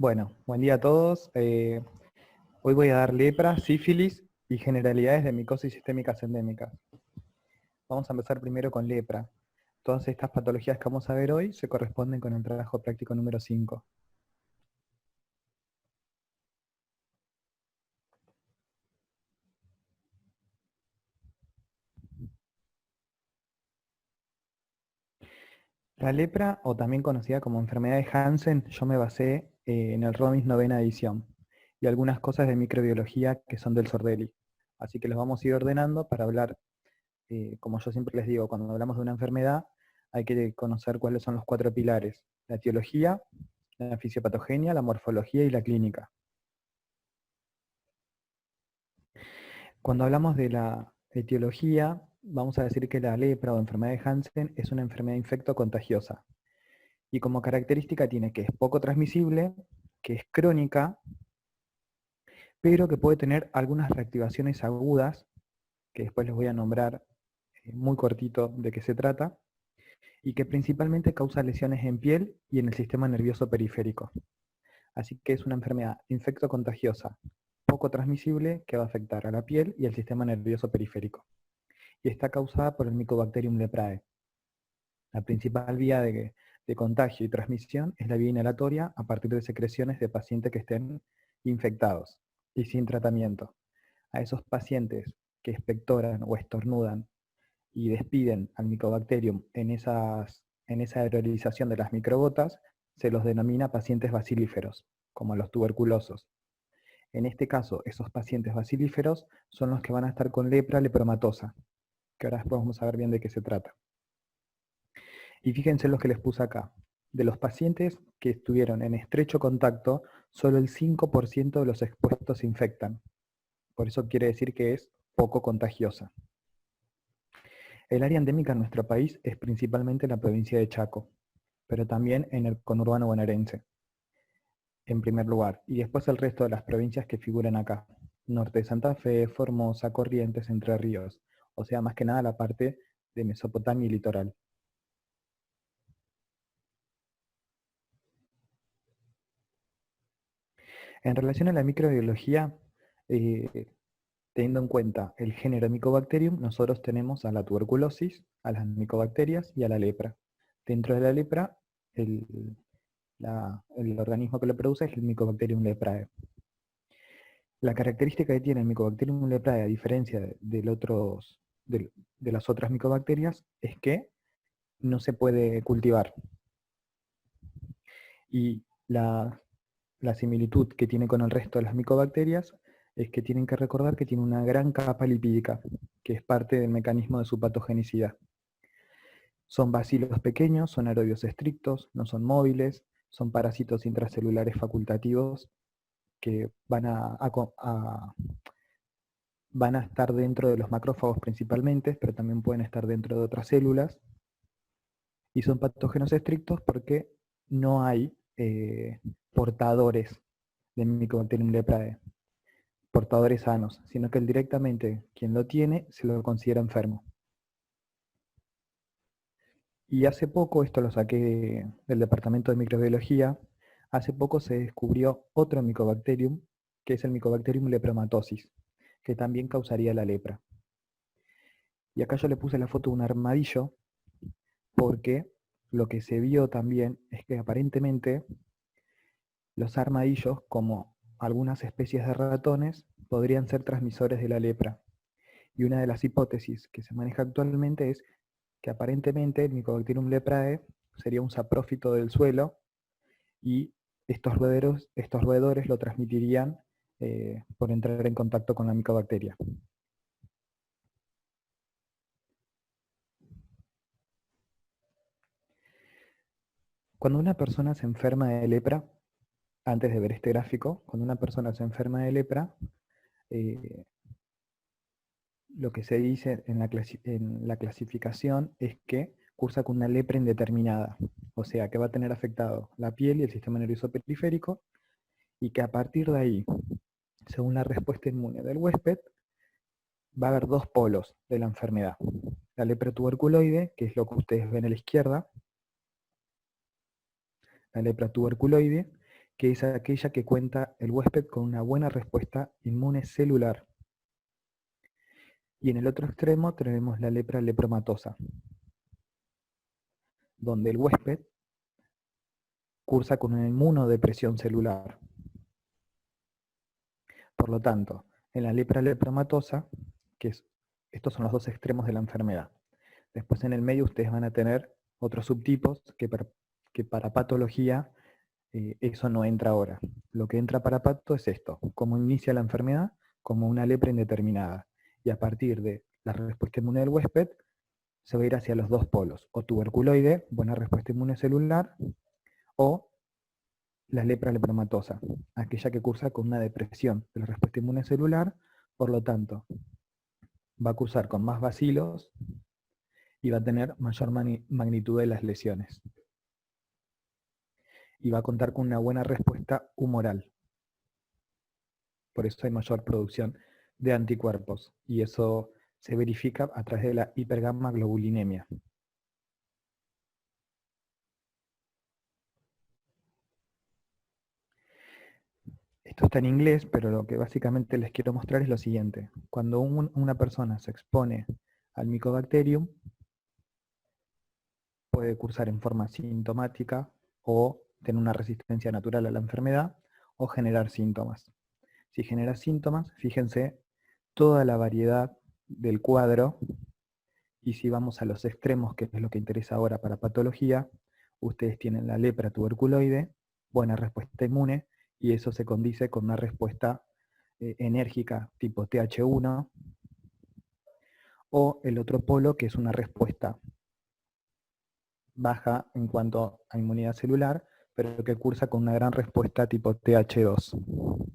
Bueno, buen día a todos. Hoy voy a dar lepra, sífilis y generalidades de micosis sistémicas endémicas. Vamos a empezar primero con lepra. Todas estas patologías que vamos a ver hoy se corresponden con el trabajo práctico número 5. La lepra, o también conocida como enfermedad de Hansen, yo me basé en el ROMIS novena edición y algunas cosas de microbiología que son del Sordelli. Así que los vamos a ir ordenando para hablar, como yo siempre les digo, cuando hablamos de una enfermedad hay que conocer cuáles son los 4 pilares: la etiología, la fisiopatogenia, la morfología y la clínica. Cuando hablamos de la etiología, vamos a decir que la lepra o enfermedad de Hansen es una enfermedad infecto-contagiosa. Y como característica tiene que es poco transmisible, que es crónica, pero que puede tener algunas reactivaciones agudas, que después les voy a nombrar muy cortito de qué se trata, y que principalmente causa lesiones en piel y en el sistema nervioso periférico. Así que es una enfermedad infecto-contagiosa, poco transmisible, que va a afectar a la piel y al sistema nervioso periférico. Y está causada por el Mycobacterium leprae. La principal vía de contagio y transmisión es la vía inhalatoria a partir de secreciones de pacientes que estén infectados y sin tratamiento. A esos pacientes que expectoran o estornudan y despiden al Mycobacterium en esa aerolización de las microgotas, se los denomina pacientes bacilíferos, como los tuberculosos. En este caso, esos pacientes bacilíferos son los que van a estar con lepra lepromatosa, que ahora después vamos a ver bien de qué se trata. Y fíjense los que les puse acá. De los pacientes que estuvieron en estrecho contacto, solo el 5% de los expuestos se infectan. Por eso quiere decir que es poco contagiosa. El área endémica en nuestro país es principalmente la provincia de Chaco, pero también en el conurbano bonaerense, en primer lugar, y después el resto de las provincias que figuran acá: norte de Santa Fe, Formosa, Corrientes, Entre Ríos, o sea, más que nada la parte de Mesopotamia y litoral. En relación a la microbiología, eh, teniendo en cuenta el género Mycobacterium, nosotros tenemos a la tuberculosis, a las micobacterias y a la lepra. Dentro de la lepra, el organismo que lo produce es el Mycobacterium leprae. La característica que tiene el Mycobacterium leprae, a diferencia de las otras micobacterias, es que no se puede cultivar. Y la similitud que tiene con el resto de las micobacterias es que tienen que recordar que tiene una gran capa lipídica, que es parte del mecanismo de su patogenicidad. Son bacilos pequeños, son aerobios estrictos, no son móviles, son parásitos intracelulares facultativos que van a estar dentro de los macrófagos principalmente, pero también pueden estar dentro de otras células, y son patógenos estrictos porque no hay portadores de Mycobacterium leprae, portadores sanos, sino que directamente quien lo tiene se lo considera enfermo. Y hace poco, esto lo saqué del departamento de microbiología, hace poco se descubrió otro Mycobacterium, que es el Mycobacterium lepromatosis, que también causaría la lepra. Y acá yo le puse la foto de un armadillo, porque lo que se vio también es que aparentemente los armadillos, como algunas especies de ratones, podrían ser transmisores de la lepra. Y una de las hipótesis que se maneja actualmente es que aparentemente el Mycobacterium leprae sería un saprófito del suelo y estos roedores lo transmitirían por entrar en contacto con la micobacteria. Cuando una persona se enferma de lepra, antes de ver este gráfico, cuando una persona se enferma de lepra, eh, lo que se dice en la clasificación es que cursa con una lepra indeterminada, o sea que va a tener afectado la piel y el sistema nervioso periférico, y que a partir de ahí, según la respuesta inmune del huésped, va a haber dos polos de la enfermedad: la lepra tuberculoide, que es lo que ustedes ven a la izquierda, la lepra tuberculoide, que es aquella que cuenta el huésped con una buena respuesta inmune celular. Y en el otro extremo tenemos la lepra lepromatosa, donde el huésped cursa con una inmunodepresión celular. Por lo tanto, en la lepra lepromatosa, estos son los dos extremos de la enfermedad. Después en el medio ustedes van a tener otros subtipos que para patología eso no entra ahora. Lo que entra para pato es esto, cómo inicia la enfermedad como una lepra indeterminada. Y a partir de la respuesta inmune del huésped, se va a ir hacia los dos polos, o tuberculoide, buena respuesta inmune celular, o la lepra lepromatosa, aquella que cursa con una depresión de la respuesta inmune celular, por lo tanto, va a cursar con más bacilos y va a tener mayor magnitud de las lesiones. Y va a contar con una buena respuesta humoral. Por eso hay mayor producción de anticuerpos, y eso se verifica a través de la hipergamma globulinemia. Esto está en inglés, pero lo que básicamente les quiero mostrar es lo siguiente. Cuando una persona se expone al Mycobacterium, puede cursar en forma sintomática o tener una resistencia natural a la enfermedad o generar síntomas. Si genera síntomas, fíjense toda la variedad del cuadro, y si vamos a los extremos, que es lo que interesa ahora para patología, ustedes tienen la lepra tuberculoide, buena respuesta inmune, y eso se condice con una respuesta enérgica tipo TH1, o el otro polo, que es una respuesta baja en cuanto a inmunidad celular, pero que cursa con una gran respuesta tipo TH2.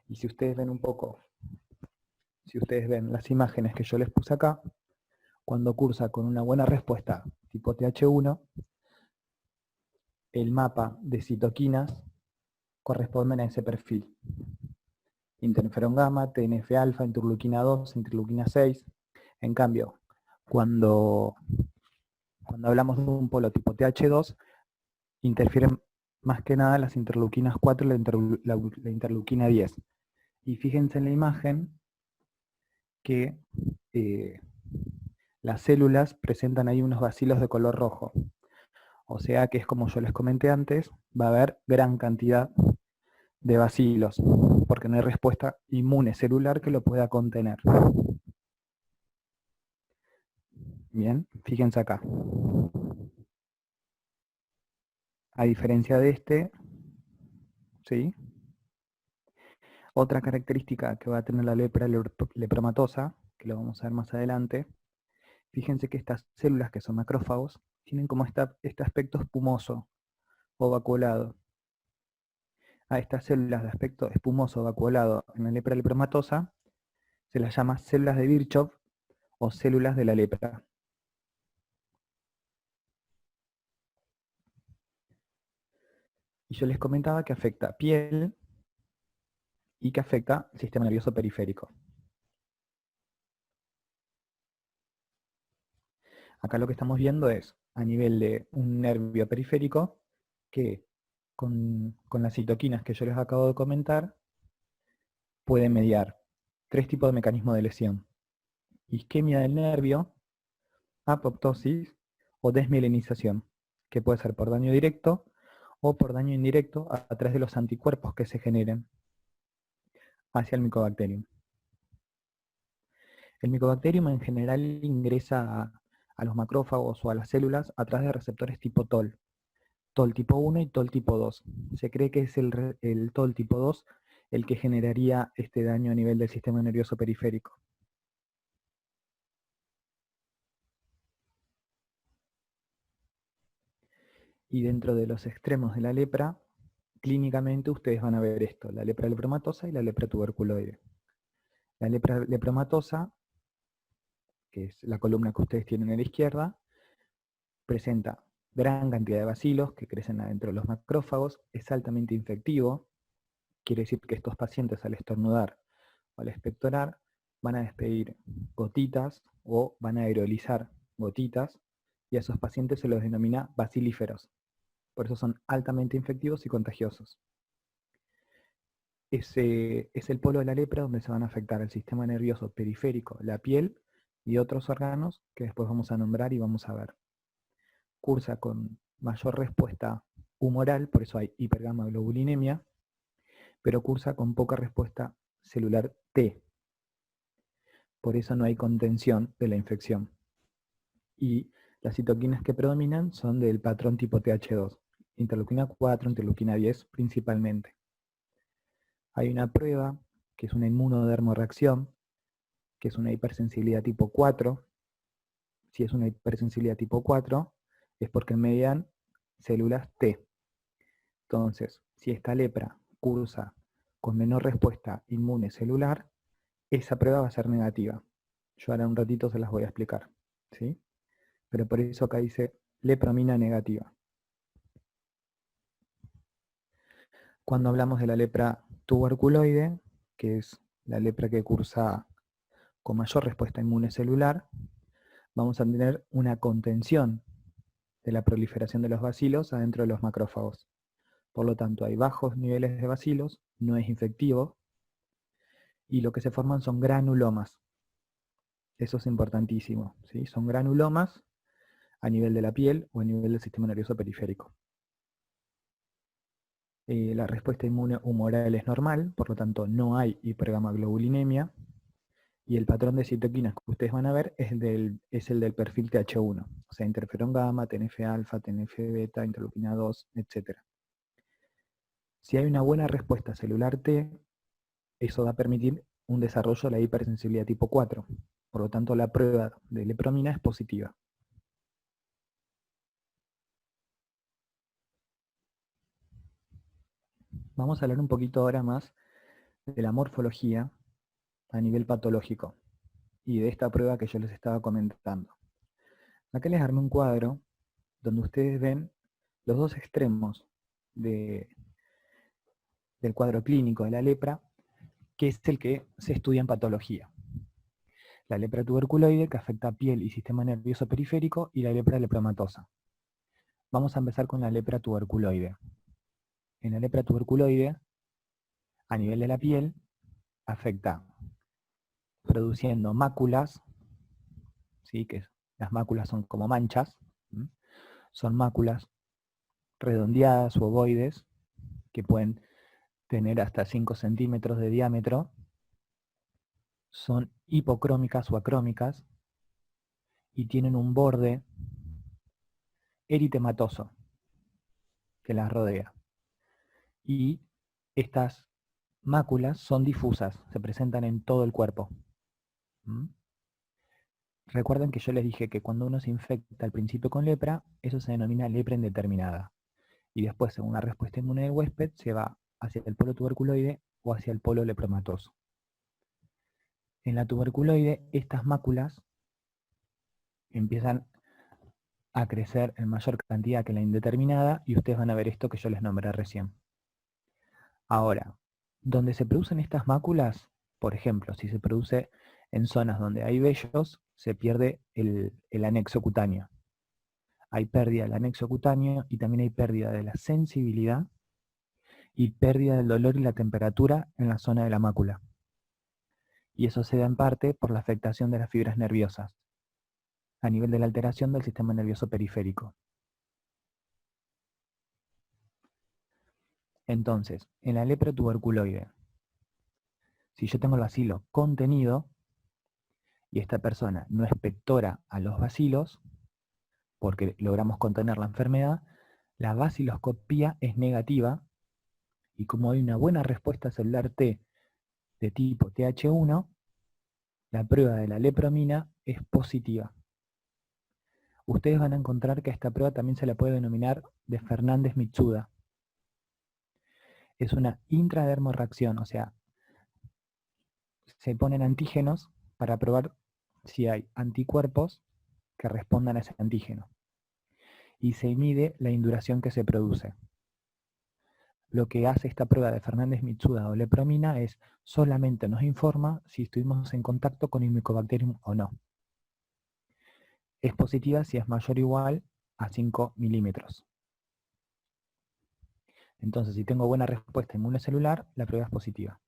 Y si ustedes ven un poco, si ustedes ven las imágenes que yo les puse acá, cuando cursa con una buena respuesta tipo TH1, el mapa de citoquinas corresponden a ese perfil. Interferón gamma, TNF-alfa, interleuquina 2, interleuquina 6. En cambio, cuando hablamos de un polo tipo TH2, interfieren más que nada las interleuquinas 4 y la interleuquina 10. Y fíjense en la imagen que las células presentan ahí unos bacilos de color rojo. O sea que es como yo les comenté antes, va a haber gran cantidad de bacilos, porque no hay respuesta inmune celular que lo pueda contener. Bien, fíjense acá. A diferencia de este, ¿sí? Otra característica que va a tener la lepra lepromatosa, que lo vamos a ver más adelante, fíjense que estas células que son macrófagos tienen como este aspecto espumoso o vacuolado. A estas células de aspecto espumoso o vacuolado en la lepra lepromatosa se las llama células de Virchow o células de la lepra. Y yo les comentaba que afecta piel y que afecta el sistema nervioso periférico. Acá lo que estamos viendo es, a nivel de un nervio periférico, que con las citoquinas que yo les acabo de comentar, puede mediar 3 tipos de mecanismos de lesión: isquemia del nervio, apoptosis o desmielinización, que puede ser por daño directo o por daño indirecto a través de los anticuerpos que se generen hacia el Mycobacterium. El Mycobacterium en general ingresa a los macrófagos o a las células a través de receptores tipo TOL. TOL tipo 1 y TOL tipo 2. Se cree que es el TOL tipo 2 el que generaría este daño a nivel del sistema nervioso periférico. Y dentro de los extremos de la lepra, clínicamente ustedes van a ver esto: la lepra lepromatosa y la lepra tuberculoide. La lepra lepromatosa, que es la columna que ustedes tienen a la izquierda, presenta gran cantidad de bacilos que crecen adentro de los macrófagos, es altamente infectivo. Quiere decir que estos pacientes, al estornudar o al expectorar, van a despedir gotitas o van a aerolizar gotitas, y a esos pacientes se los denomina bacilíferos. Por eso son altamente infectivos y contagiosos. Ese es el polo de la lepra donde se van a afectar el sistema nervioso periférico, la piel y otros órganos que después vamos a nombrar y vamos a ver. Cursa con mayor respuesta humoral, por eso hay hipergamaglobulinemia, pero cursa con poca respuesta celular T. Por eso no hay contención de la infección. Y las citoquinas que predominan son del patrón tipo TH2, interleuquina 4, interleuquina 10 principalmente. Hay una prueba que es una inmunodermorreacción, que es una hipersensibilidad tipo 4. Si es una hipersensibilidad tipo 4, es porque median células T. Entonces, si esta lepra cursa con menor respuesta inmune celular, esa prueba va a ser negativa. Yo ahora un ratito se las voy a explicar, ¿sí? Pero por eso acá dice lepromina negativa. Cuando hablamos de la lepra tuberculoide, que es la lepra que cursa con mayor respuesta inmune celular, vamos a tener una contención de la proliferación de los bacilos adentro de los macrófagos. Por lo tanto, hay bajos niveles de bacilos, no es infectivo, y lo que se forman son granulomas. Eso es importantísimo, ¿sí? Son granulomas a nivel de la piel o a nivel del sistema nervioso periférico. La respuesta inmune humoral es normal, por lo tanto no hay hipergamaglobulinemia, y el patrón de citoquinas que ustedes van a ver es el del perfil TH1, o sea, interferón gamma, TNF-alfa, TNF-beta, interleuquina 2, etc. Si hay una buena respuesta celular T, eso va a permitir un desarrollo de la hipersensibilidad tipo 4. Por lo tanto, la prueba de lepromina es positiva. Vamos a hablar un poquito ahora más de la morfología a nivel patológico y de esta prueba que yo les estaba comentando. Acá les armé un cuadro donde ustedes ven los dos extremos del cuadro clínico de la lepra, que es el que se estudia en patología. La lepra tuberculoide, que afecta a piel y sistema nervioso periférico, y la lepra lepromatosa. Vamos a empezar con la lepra tuberculoide. En la lepra tuberculoide, a nivel de la piel, afecta produciendo máculas, ¿sí? Que las máculas son como manchas, ¿sí? Son máculas redondeadas u ovoides, que pueden tener hasta 5 centímetros de diámetro, son hipocrómicas o acrómicas, y tienen un borde eritematoso que las rodea. Y estas máculas son difusas, se presentan en todo el cuerpo. ¿Mm? Recuerden que yo les dije que cuando uno se infecta al principio con lepra, eso se denomina lepra indeterminada. Y después, según la respuesta inmune del huésped, se va hacia el polo tuberculoide o hacia el polo lepromatoso. En la tuberculoide, estas máculas empiezan a crecer en mayor cantidad que la indeterminada, y ustedes van a ver esto que yo les nombré recién. Ahora, donde se producen estas máculas, por ejemplo, si se produce en zonas donde hay vellos, se pierde el anexo cutáneo. Hay pérdida del anexo cutáneo y también hay pérdida de la sensibilidad y pérdida del dolor y la temperatura en la zona de la mácula. Y eso se da en parte por la afectación de las fibras nerviosas, a nivel de la alteración del sistema nervioso periférico. Entonces, en la lepra tuberculoide, si yo tengo el bacilo contenido y esta persona no expectora a los bacilos, porque logramos contener la enfermedad, la baciloscopía es negativa, y como hay una buena respuesta celular T de tipo TH1, la prueba de la lepromina es positiva. Ustedes van a encontrar que a esta prueba también se la puede denominar de Fernández-Mitsuda. Es una intradermorreacción, o sea, se ponen antígenos para probar si hay anticuerpos que respondan a ese antígeno. Y se mide la induración que se produce. Lo que hace esta prueba de Fernández-Mitsuda o lepromina es solamente nos informa si estuvimos en contacto con el Mycobacterium o no. Es positiva si es mayor o igual a 5 milímetros. Entonces, si tengo buena respuesta inmunocelular, la prueba es positiva.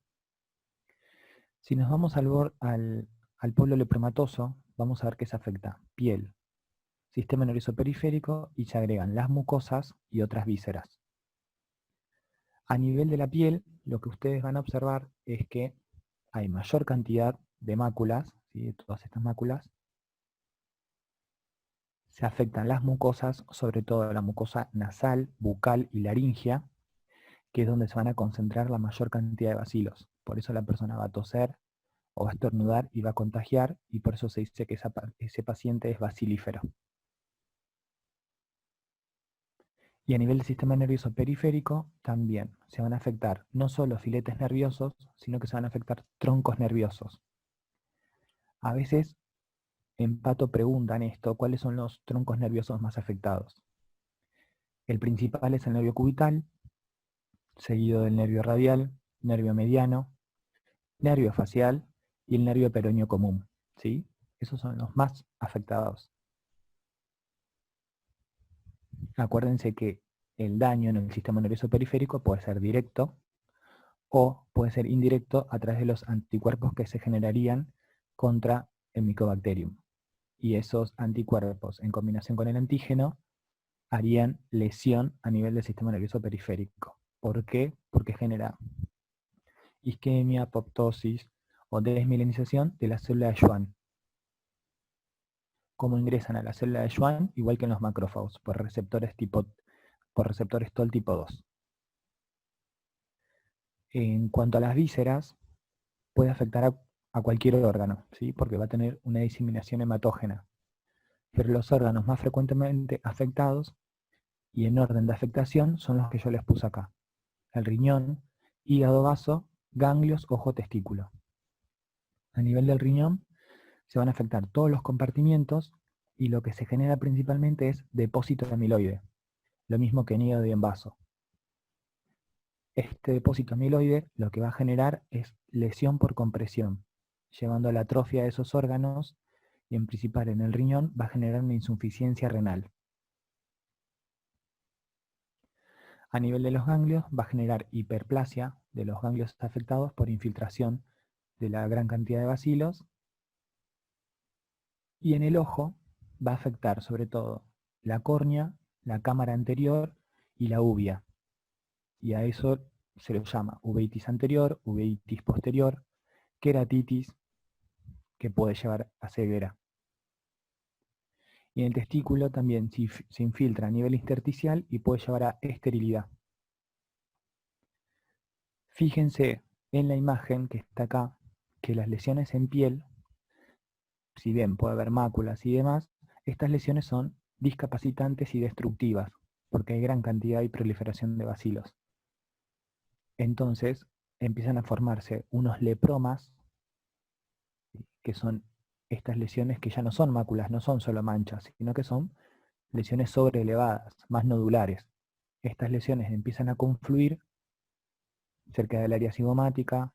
Si nos vamos al polo lepromatoso, vamos a ver que se afecta piel, sistema nervioso periférico y se agregan las mucosas y otras vísceras. A nivel de la piel, lo que ustedes van a observar es que hay mayor cantidad de máculas, ¿sí? De todas estas máculas. Se afectan las mucosas, sobre todo la mucosa nasal, bucal y laringea, que es donde se van a concentrar la mayor cantidad de bacilos. Por eso la persona va a toser o va a estornudar y va a contagiar, y por eso se dice que ese paciente es bacilífero. Y a nivel del sistema nervioso periférico, también se van a afectar no solo filetes nerviosos, sino que se van a afectar troncos nerviosos. A veces en Pato preguntan esto, ¿cuáles son los troncos nerviosos más afectados? El principal es el nervio cubital, seguido del nervio radial, nervio mediano, nervio facial y el nervio peroneo común, ¿sí? Esos son los más afectados. Acuérdense que el daño en el sistema nervioso periférico puede ser directo o puede ser indirecto a través de los anticuerpos que se generarían contra el Mycobacterium. Y esos anticuerpos, en combinación con el antígeno, harían lesión a nivel del sistema nervioso periférico. ¿Por qué? Porque genera isquemia, apoptosis o desmielinización de la célula de Schwann. ¿Cómo ingresan a la célula de Schwann? Igual que en los macrófagos, por receptores TOL tipo 2. En cuanto a las vísceras, puede afectar a cualquier órgano, ¿sí? Porque va a tener una diseminación hematógena. Pero los órganos más frecuentemente afectados y en orden de afectación son los que yo les puse acá. El riñón, hígado, vaso, ganglios, ojo, testículo. A nivel del riñón se van a afectar todos los compartimientos y lo que se genera principalmente es depósito de amiloide, lo mismo que en hígado y en vaso. Este depósito amiloide lo que va a generar es lesión por compresión, llevando a la atrofia de esos órganos y en principal en el riñón va a generar una insuficiencia renal. A nivel de los ganglios va a generar hiperplasia de los ganglios afectados por infiltración de la gran cantidad de bacilos. Y en el ojo va a afectar sobre todo la córnea, la cámara anterior y la uvea. Y a eso se le llama uveitis anterior, uveitis posterior, queratitis, que puede llevar a ceguera. Y en el testículo también se infiltra a nivel intersticial y puede llevar a esterilidad. Fíjense en la imagen que está acá, que las lesiones en piel, si bien puede haber máculas y demás, estas lesiones son discapacitantes y destructivas, porque hay gran cantidad y proliferación de bacilos. Entonces empiezan a formarse unos lepromas, que son estas lesiones que ya no son máculas, no son solo manchas, sino que son lesiones sobreelevadas, más nodulares. Estas lesiones empiezan a confluir cerca del área cigomática,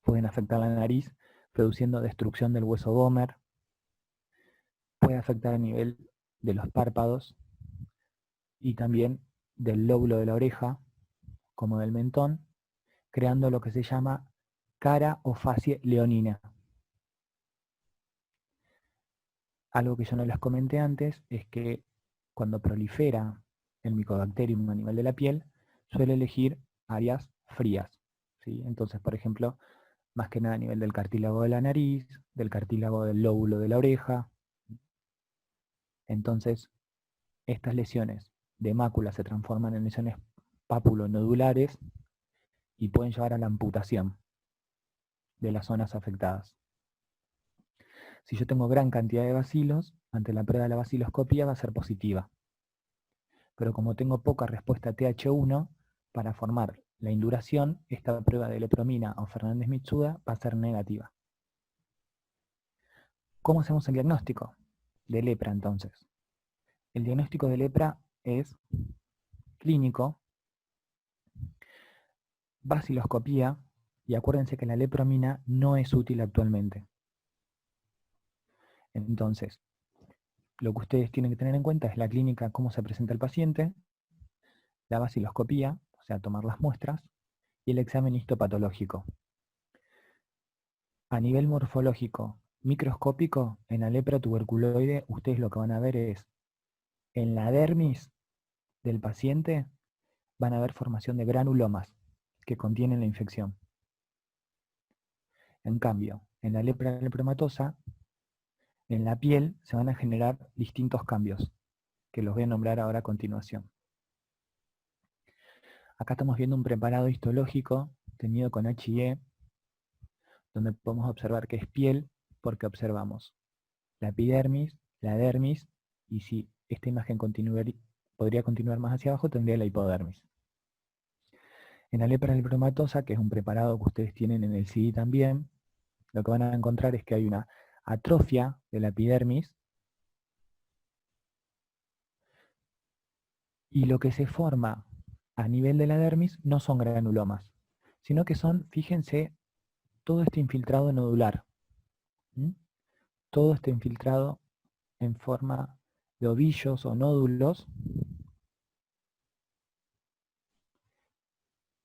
pueden afectar la nariz, produciendo destrucción del hueso Gomer, puede afectar a nivel de los párpados y también del lóbulo de la oreja, como del mentón, creando lo que se llama cara o facie leonina. Algo que yo no les comenté antes es que cuando prolifera el Mycobacterium a nivel de la piel, suele elegir áreas frías, ¿sí? Entonces, por ejemplo, más que nada a nivel del cartílago de la nariz, del cartílago del lóbulo de la oreja. Entonces, estas lesiones de mácula se transforman en lesiones papulonodulares y pueden llevar a la amputación de las zonas afectadas. Si yo tengo gran cantidad de bacilos, ante la prueba de la baciloscopía va a ser positiva. Pero como tengo poca respuesta TH1, para formar la induración, esta prueba de lepromina o Fernández-Mitsuda va a ser negativa. ¿Cómo hacemos el diagnóstico de lepra entonces? El diagnóstico de lepra es clínico, baciloscopía, y acuérdense que la lepromina no es útil actualmente. Entonces, lo que ustedes tienen que tener en cuenta es la clínica, cómo se presenta el paciente, la baciloscopía, o sea, tomar las muestras, y el examen histopatológico. A nivel morfológico, microscópico, en la lepra tuberculoide, ustedes lo que van a ver es, en la dermis del paciente, van a ver formación de granulomas que contienen la infección. En cambio, en la lepra lepromatosa, en la piel se van a generar distintos cambios, que los voy a nombrar ahora a continuación. Acá estamos viendo un preparado histológico tenido con HIE, donde podemos observar que es piel, porque observamos la epidermis, la dermis, y si esta imagen podría continuar más hacia abajo, tendría la hipodermis. En la lepra lepromatosa, que es un preparado que ustedes tienen en el CD también, lo que van a encontrar es que hay una atrofia de la epidermis, y lo que se forma a nivel de la dermis no son granulomas, sino que son, fíjense, todo este infiltrado nodular. ¿Mm? Todo este infiltrado en forma de ovillos o nódulos.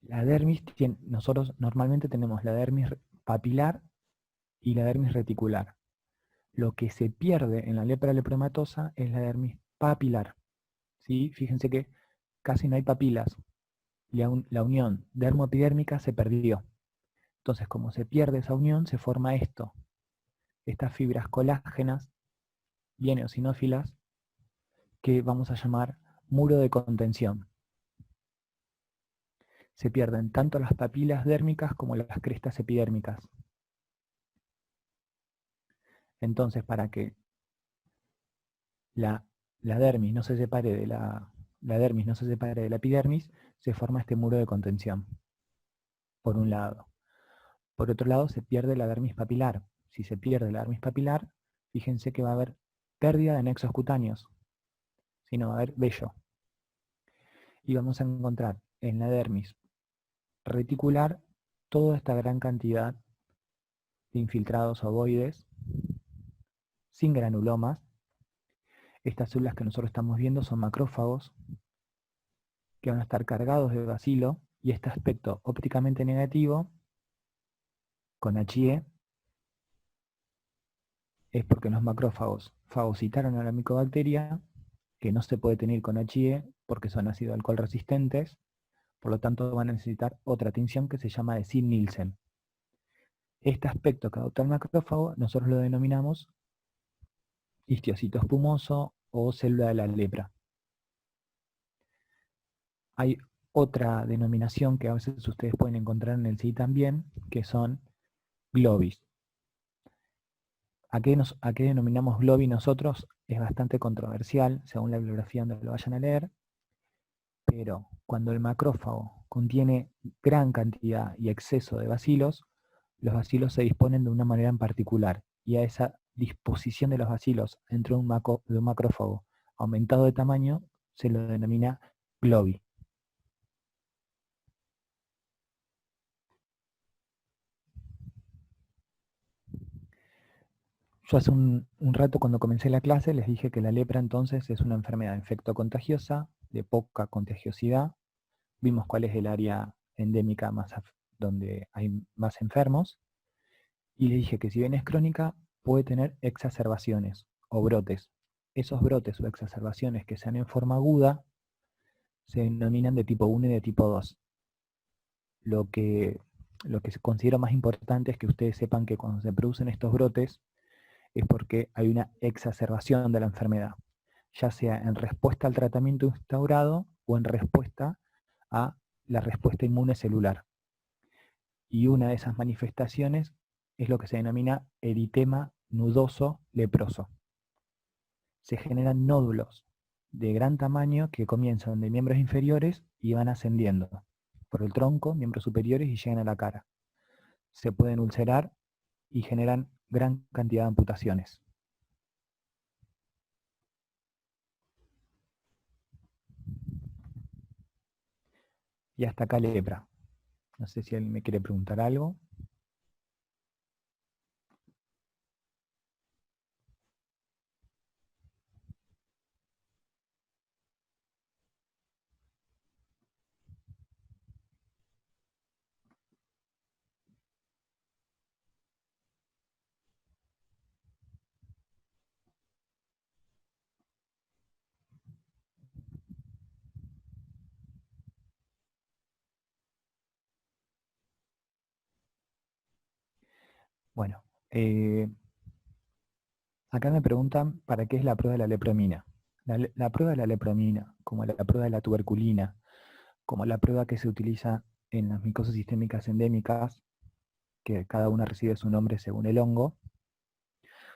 La dermis, nosotros normalmente tenemos la dermis papilar y la dermis reticular. Lo que se pierde en la lepra lepromatosa es la dermis papilar. ¿Sí? Fíjense que casi no hay papilas. La unión dermoepidérmica se perdió. Entonces, como se pierde esa unión, se forma esto. Estas fibras colágenas, bien eosinófilas, que vamos a llamar muro de contención. Se pierden tanto las papilas dérmicas como las crestas epidérmicas. Entonces, para que la dermis no se separe de la dermis no se separe de la epidermis, se forma este muro de contención, por un lado. Por otro lado, se pierde la dermis papilar. Si se pierde la dermis papilar, fíjense que va a haber pérdida de nexos cutáneos, sino va a haber vello. Y vamos a encontrar en la dermis reticular toda esta gran cantidad de infiltrados ovoides, sin granulomas. Estas células que nosotros estamos viendo son macrófagos, que van a estar cargados de bacilo, y este aspecto ópticamente negativo, con HIE, es porque los macrófagos fagocitaron a la micobacteria, que no se puede tener con HIE porque son ácido alcohol resistentes, por lo tanto van a necesitar otra tinción que se llama de Sid-Nielsen. Este aspecto que adopta el macrófago nosotros lo denominamos histiocito espumoso o célula de la lepra. Hay otra denominación que a veces ustedes pueden encontrar en el CI también, que son globis. ¿A qué denominamos globi nosotros? Es bastante controversial, según la bibliografía donde lo vayan a leer, pero cuando el macrófago contiene gran cantidad y exceso de bacilos, los bacilos se disponen de una manera en particular, y a esa disposición de los bacilos dentro de un macrófago aumentado de tamaño se lo denomina globi. Yo hace un rato cuando comencé la clase les dije que la lepra entonces es una enfermedad infectocontagiosa, de poca contagiosidad. Vimos cuál es el área endémica donde hay más enfermos. Y les dije que si bien es crónica, puede tener exacerbaciones o brotes. Esos brotes o exacerbaciones que sean en forma aguda se denominan de tipo 1 y de tipo 2. Lo que considero más importante es que ustedes sepan que cuando se producen estos brotes, es porque hay una exacerbación de la enfermedad, ya sea en respuesta al tratamiento instaurado o en respuesta a la respuesta inmune celular. Y una de esas manifestaciones es lo que se denomina eritema nudoso leproso. Se generan nódulos de gran tamaño que comienzan de miembros inferiores y van ascendiendo por el tronco, miembros superiores, y llegan a la cara. Se pueden ulcerar y generan gran cantidad de amputaciones. Y hasta acá lepra. No sé si alguien me quiere preguntar algo. Bueno, acá me preguntan para qué es la prueba de la lepromina. La prueba de la lepromina, como la prueba de la tuberculina, como la prueba que se utiliza en las micosis sistémicas endémicas, que cada una recibe su nombre según el hongo,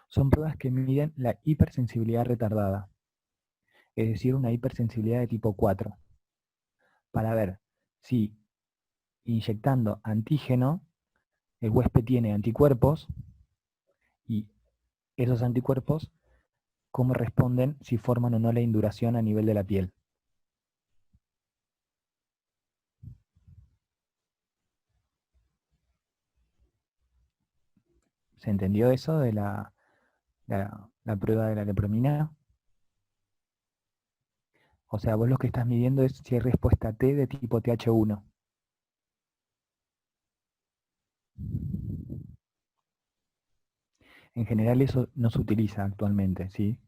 son pruebas que miden la hipersensibilidad retardada, es decir, una hipersensibilidad de tipo 4, para ver si inyectando antígeno el huésped tiene anticuerpos y esos anticuerpos cómo responden si forman o no la induración a nivel de la piel. ¿Se entendió eso de la prueba de la lepromina? O sea, vos lo que estás midiendo es si hay respuesta T de tipo TH1. En general eso no se utiliza actualmente, ¿sí?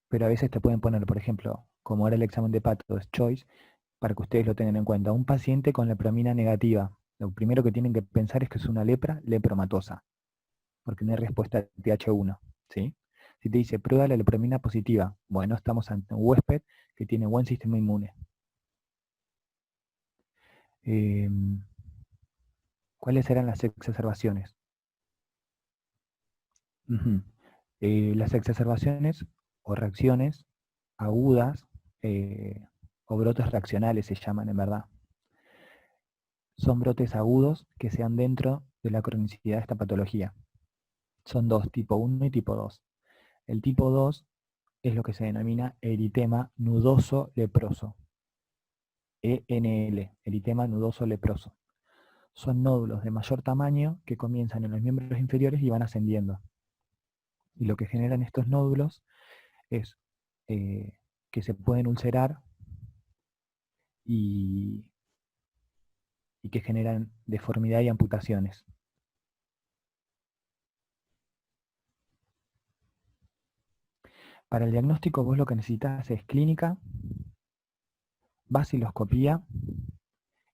Pero a veces te pueden poner, por ejemplo, como ahora el examen de Pato es Choice, para que ustedes lo tengan en cuenta. Un paciente con lepromina negativa, lo primero que tienen que pensar es que es una lepra lepromatosa, porque no hay respuesta TH1, ¿sí? Si te dice prueba la lepromina positiva, bueno, estamos ante un huésped que tiene buen sistema inmune. ¿Cuáles eran las exacerbaciones? Ujú. Las exacerbaciones o reacciones agudas o brotes reaccionales se llaman en verdad. Son brotes agudos que se dan dentro de la cronicidad de esta patología. Son dos, tipo 1 y tipo 2. El tipo 2 es lo que se denomina eritema nudoso leproso. ENL, eritema nudoso leproso. Son nódulos de mayor tamaño que comienzan en los miembros inferiores y van ascendiendo. Y lo que generan estos nódulos es que se pueden ulcerar y, y que generan deformidad y amputaciones. Para el diagnóstico vos lo que necesitas es clínica, vaciloscopía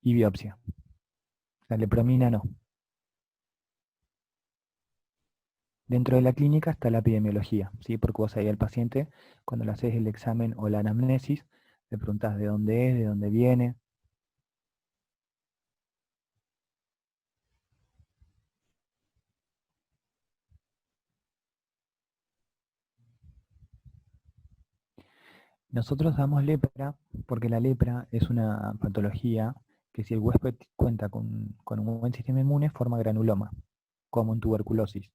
y biopsia. La lepromina no. Dentro de la clínica está la epidemiología, ¿sí? Porque vos ahí al paciente, cuando le haces el examen o la anamnesis, le preguntás de dónde es, de dónde viene. Nosotros damos lepra porque la lepra es una patología que si el huésped cuenta con un buen sistema inmune, forma granuloma, como en tuberculosis.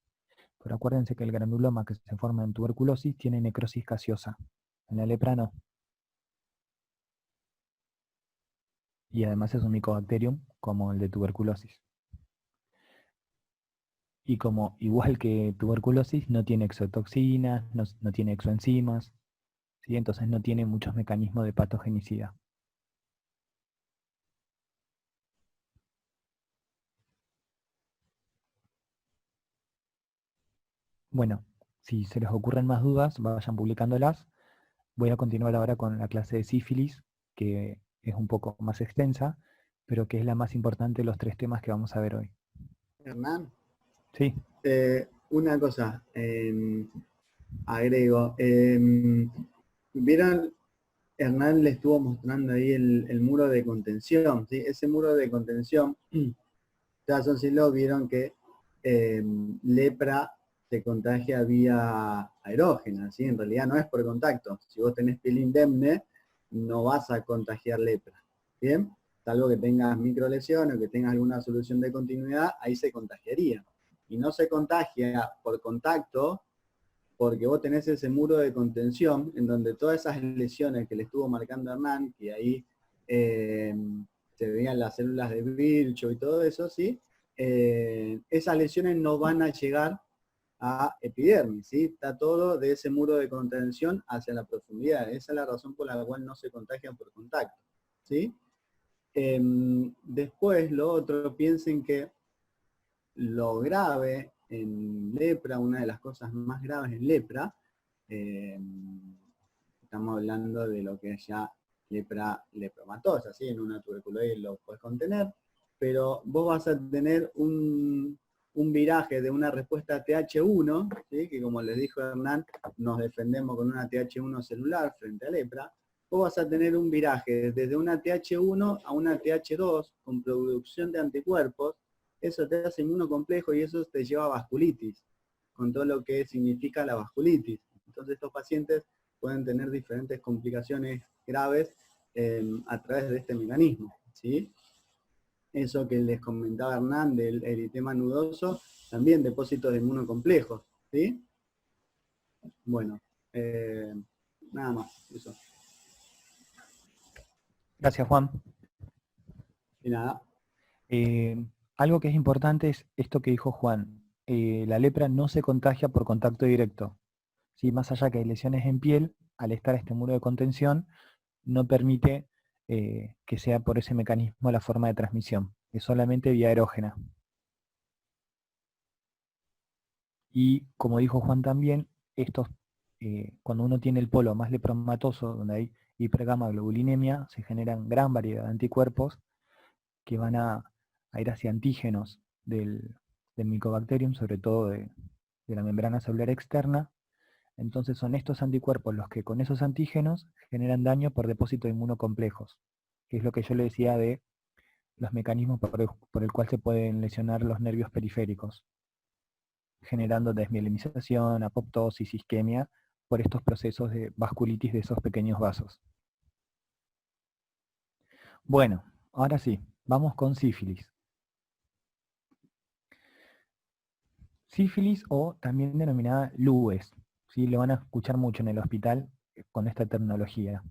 Pero acuérdense que el granuloma que se forma en tuberculosis tiene necrosis gaseosa. En la lepra no. Y además es un micobacterium como el de tuberculosis. Y como igual que tuberculosis no tiene exotoxinas, no tiene exoenzimas, ¿sí? Entonces no tiene muchos mecanismos de patogenicidad. Bueno, si se les ocurren más dudas, vayan publicándolas. Voy a continuar ahora con la clase de sífilis, que es un poco más extensa, pero que es la más importante de los tres temas que vamos a ver hoy. Hernán, Sí, una cosa, agrego. ¿Vieron? Hernán le estuvo mostrando ahí el muro de contención, ¿sí? Ese muro de contención, Jason y lo vieron que lepra se contagia vía aerógena, ¿sí? En realidad no es por contacto. Si vos tenés piel indemne, no vas a contagiar lepra, ¿bien? Salvo que tengas microlesiones o que tengas alguna solución de continuidad, ahí se contagiaría. Y no se contagia por contacto porque vos tenés ese muro de contención en donde todas esas lesiones que le estuvo marcando Hernán, que ahí se veían las células de Virchow y todo eso, ¿sí? Esas lesiones no van a llegar a epidermis, ¿sí? Está todo de ese muro de contención hacia la profundidad. Esa es la razón por la cual no se contagian por contacto, ¿sí? Después, lo otro, piensen que lo grave en lepra, una de las cosas más graves en lepra, estamos hablando de lo que es ya lepra lepromatosa, ¿sí? En una tuberculosis lo puedes contener, pero vos vas a tener un viraje de una respuesta TH1, ¿sí? Que como les dijo Hernán, nos defendemos con una TH1 celular frente a lepra. Vos vas a tener un viraje desde una TH1 a una TH2 con producción de anticuerpos. Eso te hace inmunocomplejo y eso te lleva a vasculitis, con todo lo que significa la vasculitis. Entonces estos pacientes pueden tener diferentes complicaciones graves a través de este mecanismo, ¿sí? Eso que les comentaba Hernán del eritema nudoso, también depósitos de inmunocomplejos, ¿sí? Bueno, nada más, eso. Gracias, Juan. Y nada. Algo que es importante es esto que dijo Juan. La lepra no se contagia por contacto directo. ¿Sí? Más allá que hay lesiones en piel, al estar este muro de contención, no permite que sea por ese mecanismo la forma de transmisión. Es solamente vía erógena. Y como dijo Juan también, cuando uno tiene el polo más lepromatoso, donde hay hipergamma-globulinemia, se generan gran variedad de anticuerpos que van a ir hacia antígenos del Mycobacterium, sobre todo de la membrana celular externa. Entonces son estos anticuerpos los que con esos antígenos generan daño por depósito de inmunocomplejos, que es lo que yo le decía de los mecanismos por el cual se pueden lesionar los nervios periféricos, generando desmielinización, apoptosis, isquemia, por estos procesos de vasculitis de esos pequeños vasos. Bueno, ahora sí, vamos con sífilis. Sífilis o también denominada LUES, ¿sí? Lo van a escuchar mucho en el hospital con esta terminología,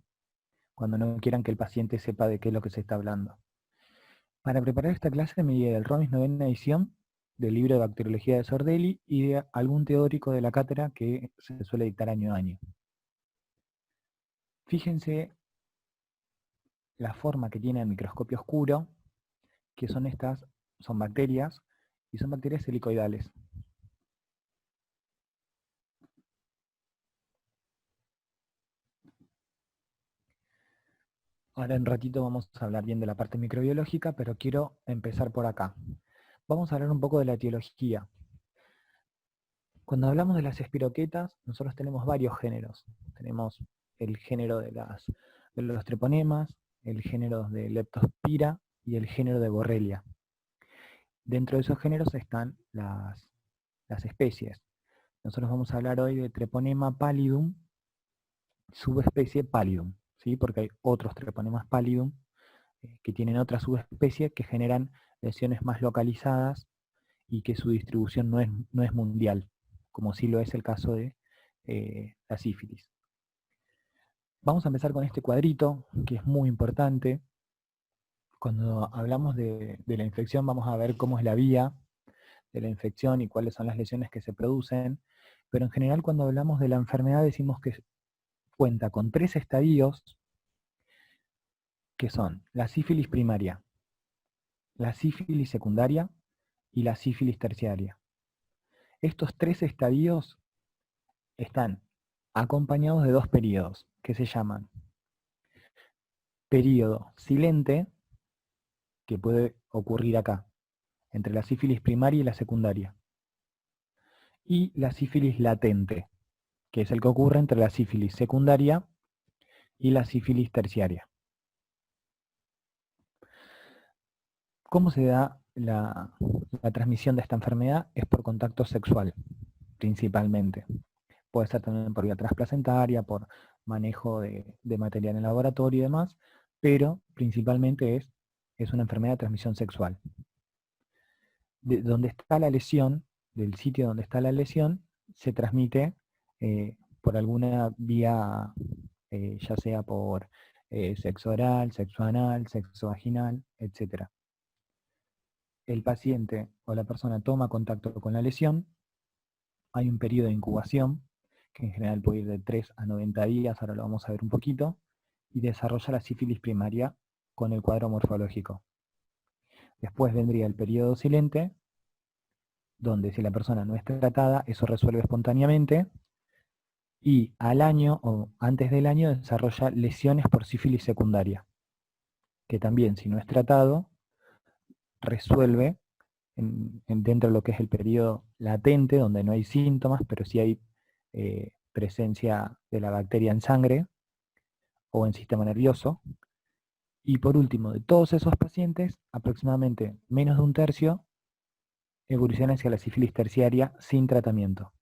cuando no quieran que el paciente sepa de qué es lo que se está hablando. Para preparar esta clase me guié del ROMIS 9ª edición, del libro de Bacteriología de Sordelli y de algún teórico de la cátedra que se suele dictar año a año. Fíjense la forma que tiene el microscopio oscuro, que son bacterias, y son bacterias helicoidales. Ahora en ratito vamos a hablar bien de la parte microbiológica, pero quiero empezar por acá. Vamos a hablar un poco de la etiología. Cuando hablamos de las espiroquetas, nosotros tenemos varios géneros. Tenemos el género de los treponemas, el género de Leptospira y el género de Borrelia. Dentro de esos géneros están las especies. Nosotros vamos a hablar hoy de Treponema pallidum, subespecie pallidum, ¿sí? Porque hay otros Treponemas pallidum que tienen otra subespecie que generan lesiones más localizadas y que su distribución no es mundial, como sí lo es el caso de la sífilis. Vamos a empezar con este cuadrito, que es muy importante. Cuando hablamos de la infección vamos a ver cómo es la vía de la infección y cuáles son las lesiones que se producen, pero en general cuando hablamos de la enfermedad decimos que cuenta con 3 estadios, que son la sífilis primaria, la sífilis secundaria y la sífilis terciaria. Estos 3 estadios están acompañados de 2 periodos, que se llaman periodo silente, que puede ocurrir acá, entre la sífilis primaria y la secundaria, y la sífilis latente, que es el que ocurre entre la sífilis secundaria y la sífilis terciaria. ¿Cómo se da la transmisión de esta enfermedad? Es por contacto sexual, principalmente. Puede ser también por vía transplacentaria, por manejo de material en laboratorio y demás, pero principalmente es una enfermedad de transmisión sexual. De donde está la lesión, del sitio donde está la lesión, se transmite por alguna vía, ya sea por sexo oral, sexo anal, sexo vaginal, etc. El paciente o la persona toma contacto con la lesión, hay un periodo de incubación, que en general puede ir de 3 a 90 días, ahora lo vamos a ver un poquito, y desarrolla la sífilis primaria con el cuadro morfológico. Después vendría el periodo silente, donde si la persona no es tratada, eso resuelve espontáneamente, y al año o antes del año desarrolla lesiones por sífilis secundaria, que también si no es tratado, resuelve dentro de lo que es el periodo latente, donde no hay síntomas, pero sí hay presencia de la bacteria en sangre o en sistema nervioso. Y por último, de todos esos pacientes, aproximadamente menos de un tercio evoluciona hacia la sífilis terciaria sin tratamiento.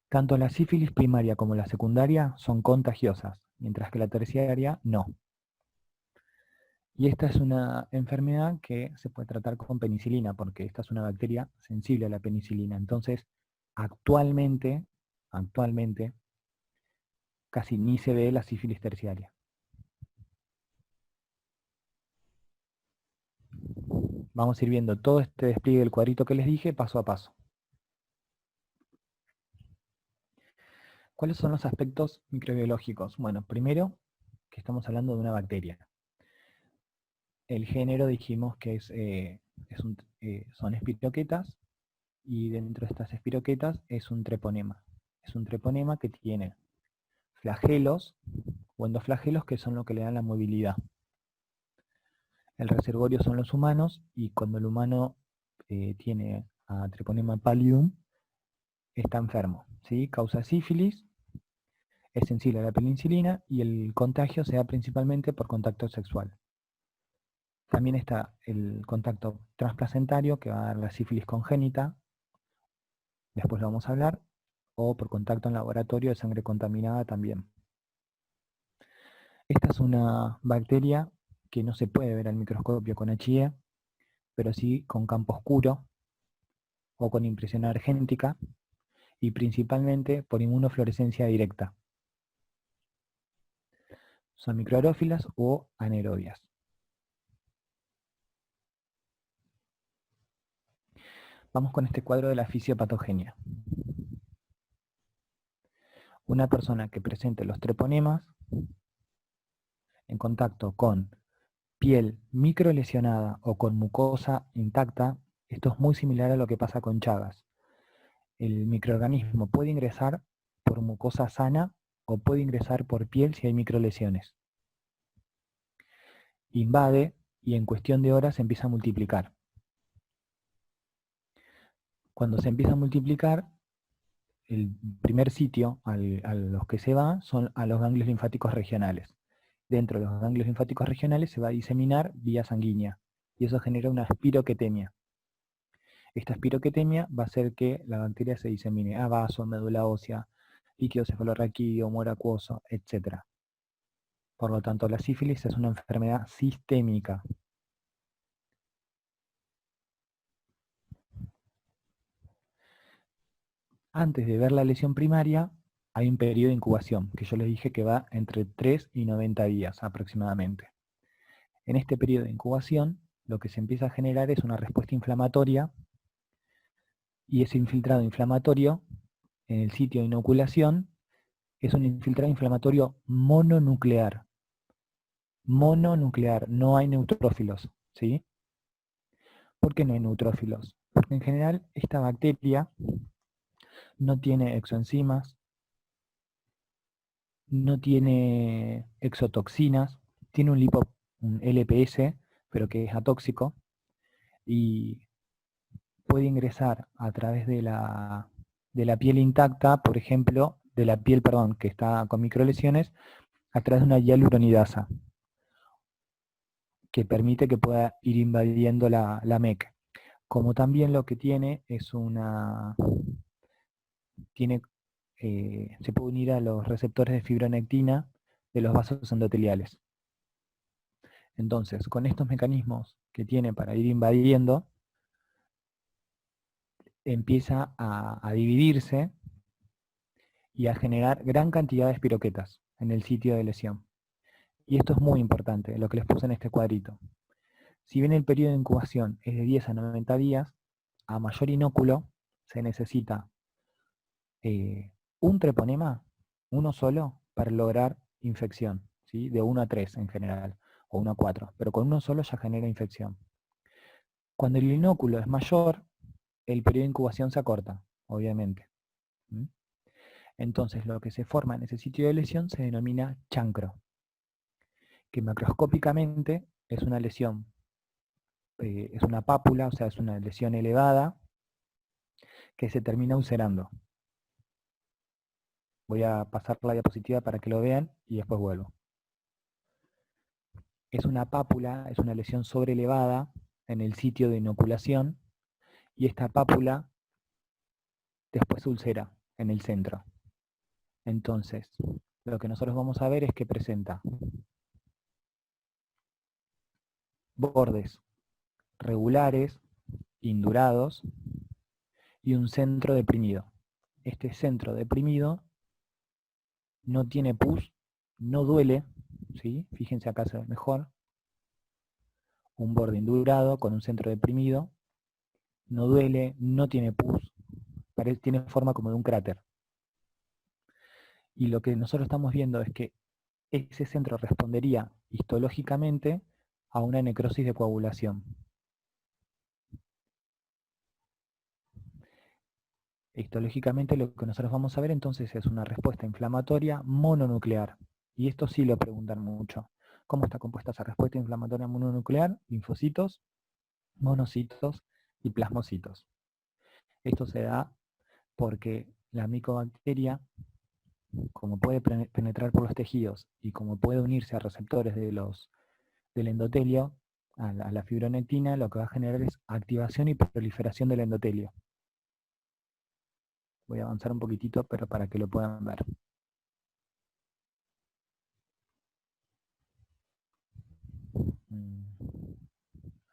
Tanto la sífilis primaria como la secundaria son contagiosas, mientras que la terciaria no. Y esta es una enfermedad que se puede tratar con penicilina, porque esta es una bacteria sensible a la penicilina. Entonces, actualmente, casi ni se ve la sífilis terciaria. Vamos a ir viendo todo este despliegue del cuadrito que les dije paso a paso. ¿Cuáles son los aspectos microbiológicos? Bueno, primero, que estamos hablando de una bacteria. El género dijimos que son espiroquetas, y dentro de estas espiroquetas es un treponema. Es un treponema que tiene flagelos o endoflagelos, que son lo que le dan la movilidad. El reservorio son los humanos, y cuando el humano tiene a treponema pallidum, está enfermo, ¿sí? Causa sífilis, es sensible a la penicilina, y el contagio se da principalmente por contacto sexual. También está el contacto transplacentario, que va a dar la sífilis congénita, después lo vamos a hablar, o por contacto en laboratorio de sangre contaminada también. Esta es una bacteria que no se puede ver al microscopio con HIE, pero sí con campo oscuro o con impresión argéntica, y principalmente por inmunofluorescencia directa. Son microaerófilas o anaerobias. Vamos con este cuadro de la fisiopatogenia. Una persona que presente los treponemas en contacto con piel microlesionada o con mucosa intacta, esto es muy similar a lo que pasa con Chagas. El microorganismo puede ingresar por mucosa sana o puede ingresar por piel si hay microlesiones. Invade y en cuestión de horas se empieza a multiplicar. Cuando se empieza a multiplicar, el primer sitio a los que se va son a los ganglios linfáticos regionales. Dentro de los ganglios linfáticos regionales se va a diseminar vía sanguínea, y eso genera una espiroquetemia. Esta espiroquetemia va a hacer que la bacteria se disemine a vaso, médula ósea, líquido cefalorraquídeo, humor acuoso, etc. Por lo tanto, la sífilis es una enfermedad sistémica. Antes de ver la lesión primaria, hay un periodo de incubación, que yo les dije que va entre 3 y 90 días aproximadamente. En este periodo de incubación, lo que se empieza a generar es una respuesta inflamatoria, y ese infiltrado inflamatorio en el sitio de inoculación es un infiltrado inflamatorio mononuclear. Mononuclear, no hay neutrófilos, ¿sí? ¿Por qué no hay neutrófilos? Porque en general esta bacteria no tiene exoenzimas, no tiene exotoxinas, tiene un LPS, pero que es atóxico, y puede ingresar a través de la piel intacta, por ejemplo, de la piel, perdón, que está con microlesiones, a través de una hialuronidasa, que permite que pueda ir invadiendo la MEC. Como también lo que tiene es se puede unir a los receptores de fibronectina de los vasos endoteliales. Entonces, con estos mecanismos que tiene para ir invadiendo, empieza a dividirse y a generar gran cantidad de espiroquetas en el sitio de lesión. Y esto es muy importante, lo que les puse en este cuadrito. Si bien el periodo de incubación es de 10 a 90 días, a mayor inóculo se necesita un treponema, uno solo, para lograr infección, ¿sí? De 1 a 3 en general, o 1 a 4, pero con uno solo ya genera infección. Cuando el inóculo es mayor, el periodo de incubación se acorta, obviamente. Entonces lo que se forma en ese sitio de lesión se denomina chancro, que macroscópicamente es una lesión es una pápula, o sea, es una lesión elevada que se termina ulcerando. Voy a pasar la diapositiva para que lo vean y después vuelvo. Es una pápula, es una lesión sobrelevada en el sitio de inoculación y esta pápula después se ulcera en el centro. Entonces, lo que nosotros vamos a ver es que presenta bordes regulares, indurados y un centro deprimido. Este centro deprimido no tiene pus, no duele, ¿sí? Fíjense acá se ve mejor. Un borde indurado con un centro deprimido, no duele, no tiene pus, tiene forma como de un cráter. Y lo que nosotros estamos viendo es que ese centro respondería histológicamente a una necrosis de coagulación. Histológicamente lo que nosotros vamos a ver entonces es una respuesta inflamatoria mononuclear. Y esto sí lo preguntan mucho. ¿Cómo está compuesta esa respuesta inflamatoria mononuclear? Linfocitos, monocitos y plasmocitos. Esto se da porque la micobacteria, como puede penetrar por los tejidos y como puede unirse a receptores del endotelio, a la fibronectina, lo que va a generar es activación y proliferación del endotelio. Voy a avanzar un poquitito, pero para que lo puedan ver.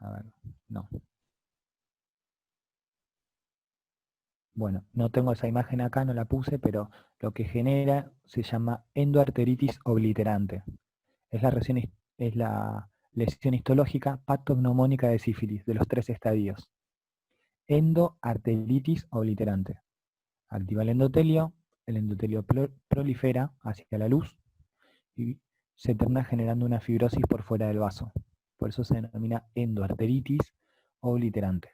A ver, no. Bueno, no tengo esa imagen acá, no la puse, pero lo que genera se llama endoarteritis obliterante. Es la lesión histológica patognomónica de sífilis, de los 3 estadios. Endoarteritis obliterante. Activa el endotelio prolifera hacia la luz y se termina generando una fibrosis por fuera del vaso. Por eso se denomina endoarteritis obliterante.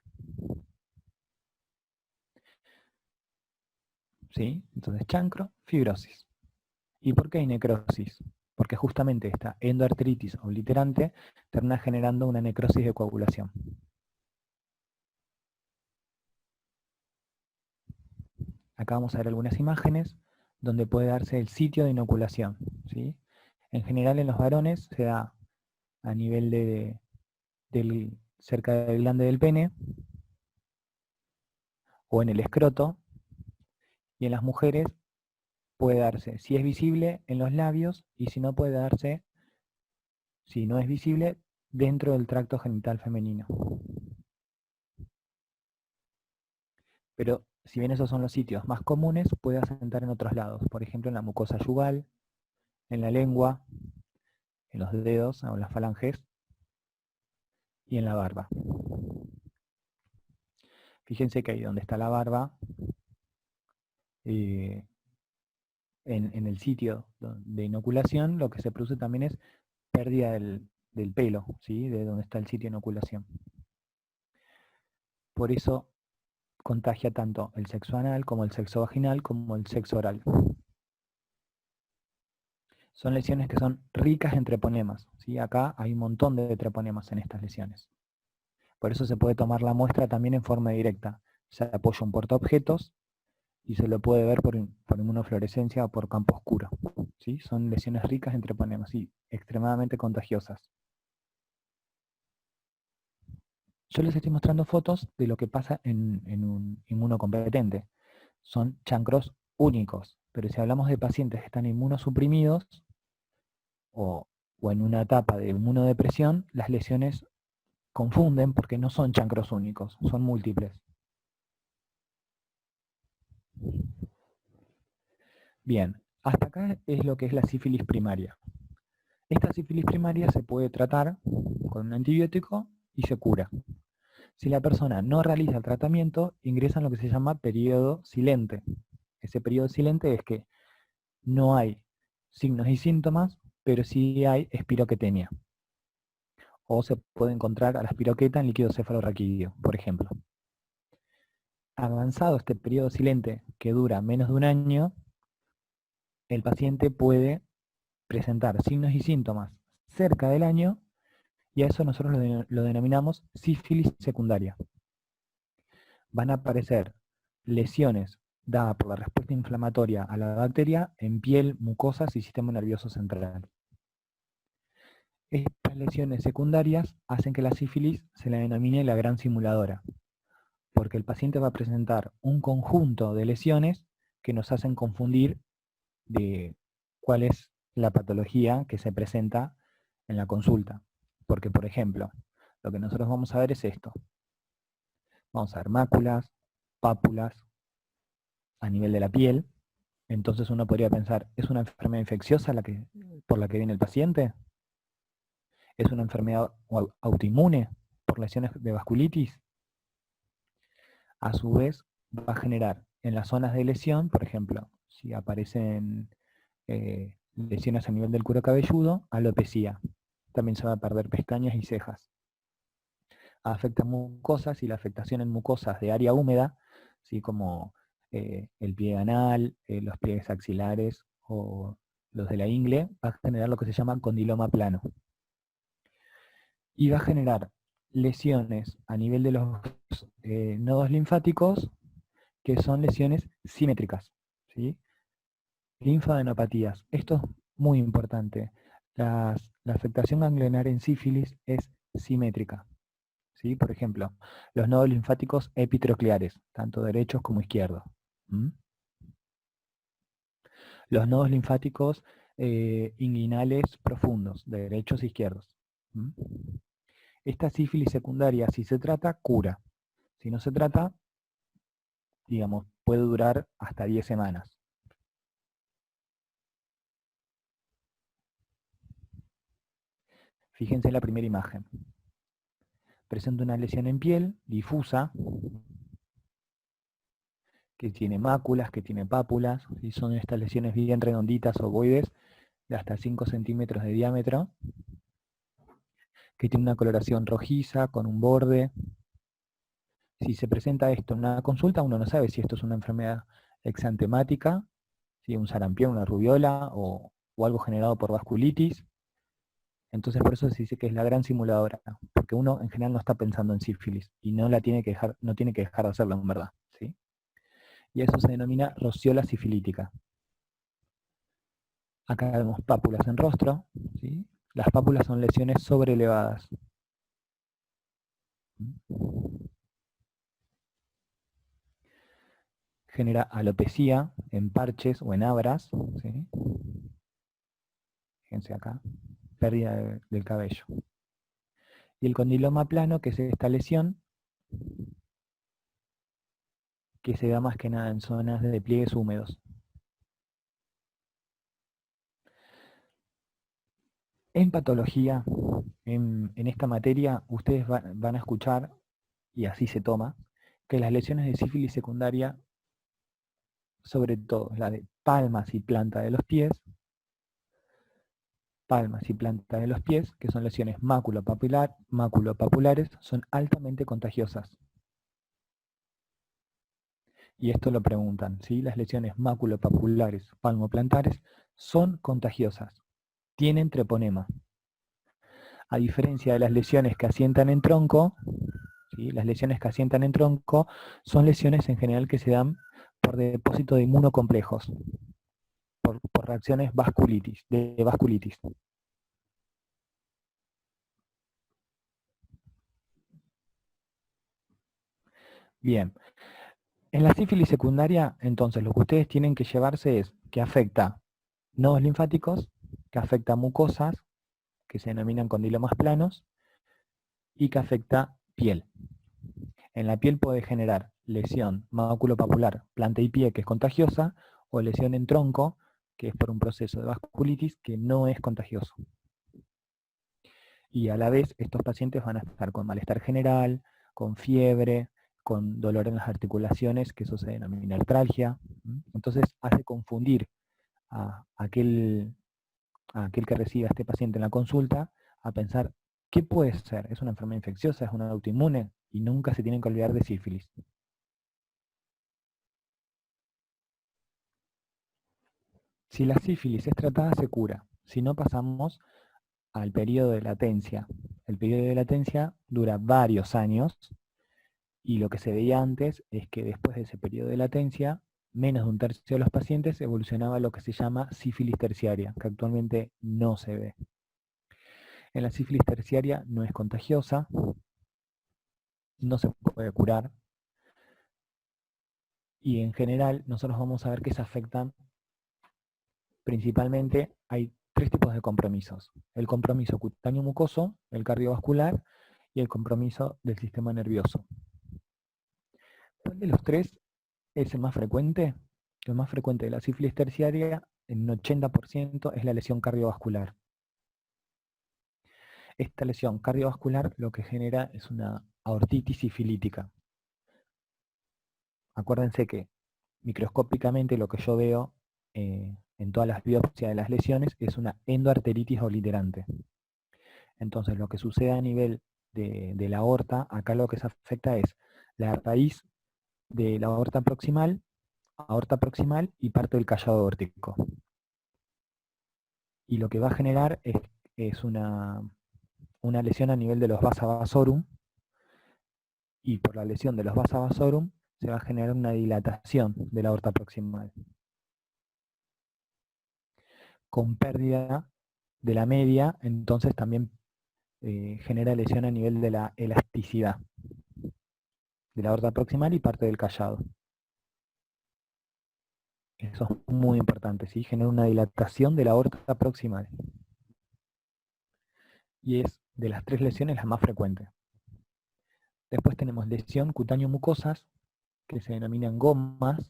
¿Sí? Entonces, chancro, fibrosis. ¿Y por qué hay necrosis? Porque justamente esta endoarteritis obliterante termina generando una necrosis de coagulación. Acá vamos a ver algunas imágenes donde puede darse el sitio de inoculación, ¿sí? En general en los varones se da a nivel cerca del glande del pene o en el escroto, y en las mujeres puede darse, si es visible, en los labios, y si no puede darse, si no es visible, dentro del tracto genital femenino. Pero si bien esos son los sitios más comunes, puede asentar en otros lados, por ejemplo en la mucosa yugal, en la lengua, en los dedos o en las falanges y en la barba. Fíjense que ahí donde está la barba, en el sitio de inoculación, lo que se produce también es pérdida del pelo, ¿sí? De donde está el sitio de inoculación. Por eso contagia tanto el sexo anal como el sexo vaginal como el sexo oral. Son lesiones que son ricas en treponemas, ¿sí? Acá hay un montón de treponemas en estas lesiones. Por eso se puede tomar la muestra también en forma directa. Se apoya un portaobjetos y se lo puede ver por inmunofluorescencia o por campo oscuro, ¿sí? Son lesiones ricas en treponemas y extremadamente contagiosas. Yo les estoy mostrando fotos de lo que pasa en un inmunocompetente. Son chancros únicos, pero si hablamos de pacientes que están inmunosuprimidos o en una etapa de inmunodepresión, las lesiones confunden porque no son chancros únicos, son múltiples. Bien, hasta acá es lo que es la sífilis primaria. Esta sífilis primaria se puede tratar con un antibiótico y se cura. Si la persona no realiza el tratamiento, ingresa en lo que se llama periodo silente. Ese periodo silente es que no hay signos y síntomas, pero sí hay espiroquetenia. O se puede encontrar a la espiroqueta en líquido cefalorraquídeo, por ejemplo. Avanzado este periodo silente, que dura menos de un año, el paciente puede presentar signos y síntomas cerca del año Y a eso nosotros lo denominamos sífilis secundaria. Van a aparecer lesiones dadas por la respuesta inflamatoria a la bacteria en piel, mucosas y sistema nervioso central. Estas lesiones secundarias hacen que la sífilis se la denomine la gran simuladora, porque el paciente va a presentar un conjunto de lesiones que nos hacen confundir de cuál es la patología que se presenta en la consulta. Porque, por ejemplo, lo que nosotros vamos a ver es esto. Vamos a ver máculas, pápulas a nivel de la piel. Entonces uno podría pensar, ¿es una enfermedad infecciosa por la que viene el paciente? ¿Es una enfermedad autoinmune por lesiones de vasculitis? A su vez, va a generar en las zonas de lesión, por ejemplo, si aparecen lesiones a nivel del cuero cabelludo, alopecia. También se va a perder pestañas y cejas. Afecta mucosas y la afectación en mucosas de área húmeda, ¿sí? Como el pliegue anal, los pliegues axilares o los de la ingle, va a generar lo que se llama condiloma plano. Y va a generar lesiones a nivel de los nodos linfáticos, que son lesiones simétricas, ¿sí? Linfadenopatías. Esto es muy importante. La afectación ganglionar en sífilis es simétrica, ¿sí? Por ejemplo, los nodos linfáticos epitrocleares, tanto derechos como izquierdos. Los nodos linfáticos inguinales profundos, de derechos e izquierdos. Esta sífilis secundaria, si se trata, cura. Si no se trata, digamos, puede durar hasta 10 semanas. Fíjense en la primera imagen. Presenta una lesión en piel, difusa, que tiene máculas, que tiene pápulas, y son estas lesiones bien redonditas, ovoides, de hasta 5 centímetros de diámetro, que tiene una coloración rojiza, con un borde. Si se presenta esto en una consulta, uno no sabe si esto es una enfermedad exantemática, si un sarampión, una rubiola, o algo generado por vasculitis. Entonces por eso se dice que es la gran simuladora, porque uno en general no está pensando en sífilis, y no tiene que dejar de hacerlo en verdad, ¿sí? Y eso se denomina rociola sifilítica. Acá vemos pápulas en rostro, ¿sí? Las pápulas son lesiones sobrelevadas. Genera alopecia en parches o en abras, ¿sí? Fíjense acá, pérdida del cabello. Y el condiloma plano, que es esta lesión, que se da más que nada en zonas de pliegues húmedos. En patología, en esta materia, ustedes van a escuchar, y así se toma, que las lesiones de sífilis secundaria, sobre todo la de palmas y planta de los pies, que son lesiones maculopapulares, son altamente contagiosas. Y esto lo preguntan, ¿sí? Las lesiones maculopapulares, palmoplantares, son contagiosas. Tienen treponema. A diferencia de las lesiones que asientan en tronco, ¿sí? Las lesiones que asientan en tronco son lesiones en general que se dan por depósito de inmunocomplejos, por reacciones de vasculitis. Bien, en la sífilis secundaria, entonces, lo que ustedes tienen que llevarse es que afecta nodos linfáticos, que afecta mucosas, que se denominan condilomas planos, y que afecta piel. En la piel puede generar lesión maculopapular, planta y pie, que es contagiosa, o lesión en tronco, que es por un proceso de vasculitis que no es contagioso. Y a la vez, estos pacientes van a estar con malestar general, con fiebre, con dolor en las articulaciones, que eso se denomina artralgia. Entonces hace confundir a aquel que recibe a este paciente en la consulta a pensar, ¿qué puede ser? ¿Es una enfermedad infecciosa? ¿Es una autoinmune? Y nunca se tienen que olvidar de sífilis. Si la sífilis es tratada, se cura. Si no, pasamos al periodo de latencia. El periodo de latencia dura varios años y lo que se veía antes es que después de ese periodo de latencia, menos de un tercio de los pacientes evolucionaba a lo que se llama sífilis terciaria, que actualmente no se ve. En la sífilis terciaria no es contagiosa, no se puede curar, y en general nosotros vamos a ver que se afectan principalmente, hay tres tipos de compromisos: el compromiso cutáneo mucoso, el cardiovascular y el compromiso del sistema nervioso. ¿Cuál de los tres es el más frecuente? El más frecuente de la sífilis terciaria, en un 80%, es la lesión cardiovascular. Esta lesión cardiovascular lo que genera es una aortitis sifilítica. Acuérdense que microscópicamente lo que yo veo en todas las biopsias de las lesiones es una endoarteritis obliterante. Entonces lo que sucede a nivel de la aorta, acá lo que se afecta es la raíz de la aorta proximal y parte del callado aórtico. Y lo que va a generar es una lesión a nivel de los vasa vasorum, y por la lesión de los vasa vasorum se va a generar una dilatación de la aorta proximal, con pérdida de la media. Entonces también genera lesión a nivel de la elasticidad de la aorta proximal y parte del callado. Eso es muy importante, ¿sí? Genera una dilatación de la aorta proximal. Y es de las tres lesiones la más frecuente. Después tenemos lesión cutáneo-mucosas, que se denominan gomas.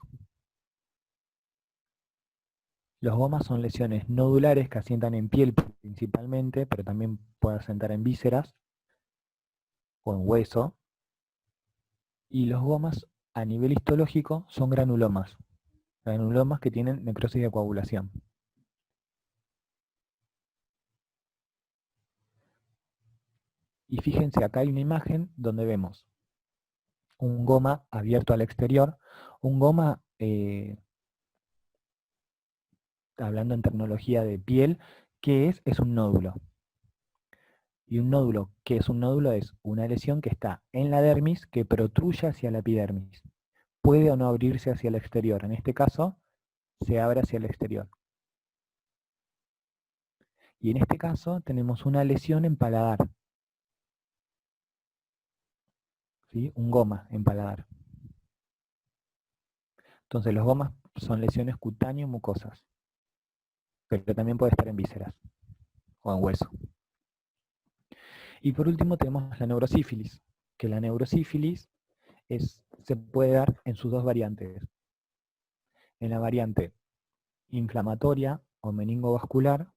Los gomas son lesiones nodulares que asientan en piel principalmente, pero también puede asentar en vísceras o en hueso. Y los gomas a nivel histológico son granulomas que tienen necrosis de coagulación. Y fíjense, acá hay una imagen donde vemos un goma abierto al exterior. Un goma, hablando en terminología de piel, ¿qué es? Es un nódulo. Y un nódulo, ¿qué es un nódulo? Es una lesión que está en la dermis que protruye hacia la epidermis. Puede o no abrirse hacia el exterior. En este caso, se abre hacia el exterior. Y en este caso tenemos una lesión en paladar. ¿Sí? Un goma en paladar. Entonces los gomas son lesiones cutáneo-mucosas, pero también puede estar en vísceras o en hueso. Y por último tenemos la neurosífilis, que la neurosífilis se puede dar en sus dos variantes. En la variante inflamatoria o meningovascular,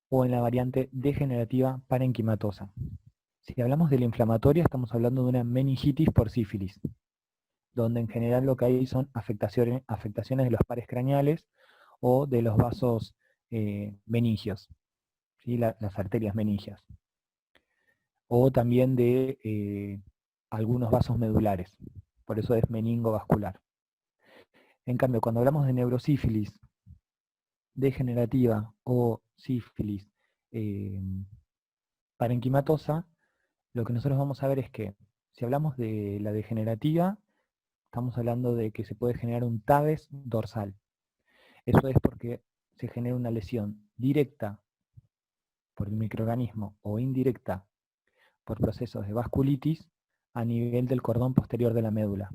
o en la variante degenerativa parenquimatosa. Si hablamos de la inflamatoria, estamos hablando de una meningitis por sífilis, donde en general lo que hay son afectaciones de los pares craneales o de los vasos meningios, ¿sí? Las arterias meningias, o también de algunos vasos medulares, por eso es meningovascular. En cambio, cuando hablamos de neurosífilis degenerativa o sífilis parenquimatosa, lo que nosotros vamos a ver es que si hablamos de la degenerativa, estamos hablando de que se puede generar un tabes dorsal. Eso es porque se genera una lesión directa por el microorganismo o indirecta por procesos de vasculitis a nivel del cordón posterior de la médula.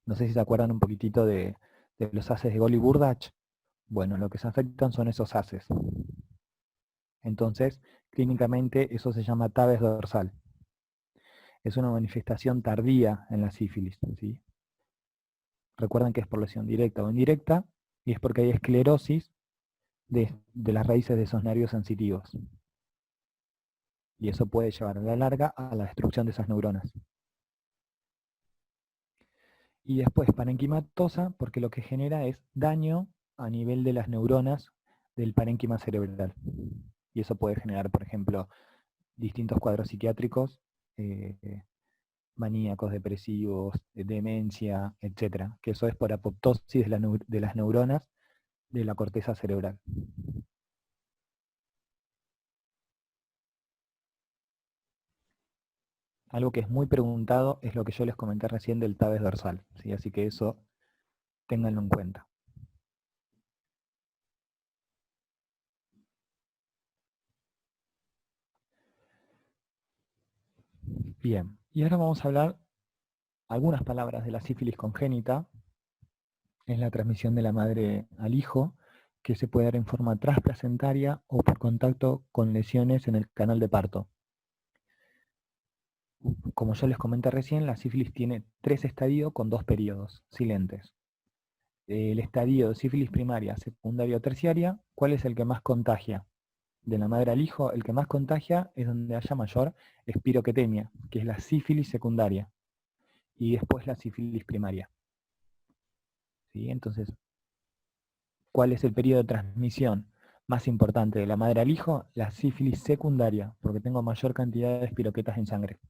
No sé si se acuerdan un poquitito de los haces de Goli-Burdach. Bueno, lo que se afectan son esos haces. Entonces, clínicamente eso se llama tabes dorsal. Es una manifestación tardía en la sífilis, ¿sí? Recuerden que es por lesión directa o indirecta, y es porque hay esclerosis de las raíces de esos nervios sensitivos. Y eso puede llevar a la larga a la destrucción de esas neuronas. Y después parenquimatosa, porque lo que genera es daño a nivel de las neuronas del parénquima cerebral. Y eso puede generar, por ejemplo, distintos cuadros psiquiátricos, maníacos, depresivos, demencia, etc. Que eso es por apoptosis de las neuronas de la corteza cerebral. Algo que es muy preguntado es lo que yo les comenté recién del tabes dorsal, ¿sí? Así que eso ténganlo en cuenta. Bien, y ahora vamos a hablar algunas palabras de la sífilis congénita. Es la transmisión de la madre al hijo, que se puede dar en forma transplacentaria o por contacto con lesiones en el canal de parto. Como yo les comenté recién, la sífilis tiene 3 estadios con 2 periodos silentes. El estadio de sífilis primaria, secundaria o terciaria, ¿cuál es el que más contagia? De la madre al hijo, el que más contagia es donde haya mayor espiroquetemia, que es la sífilis secundaria, y después la sífilis primaria. ¿Sí? Entonces, ¿cuál es el periodo de transmisión más importante de la madre al hijo? La sífilis secundaria, porque tengo mayor cantidad de espiroquetas en sangre.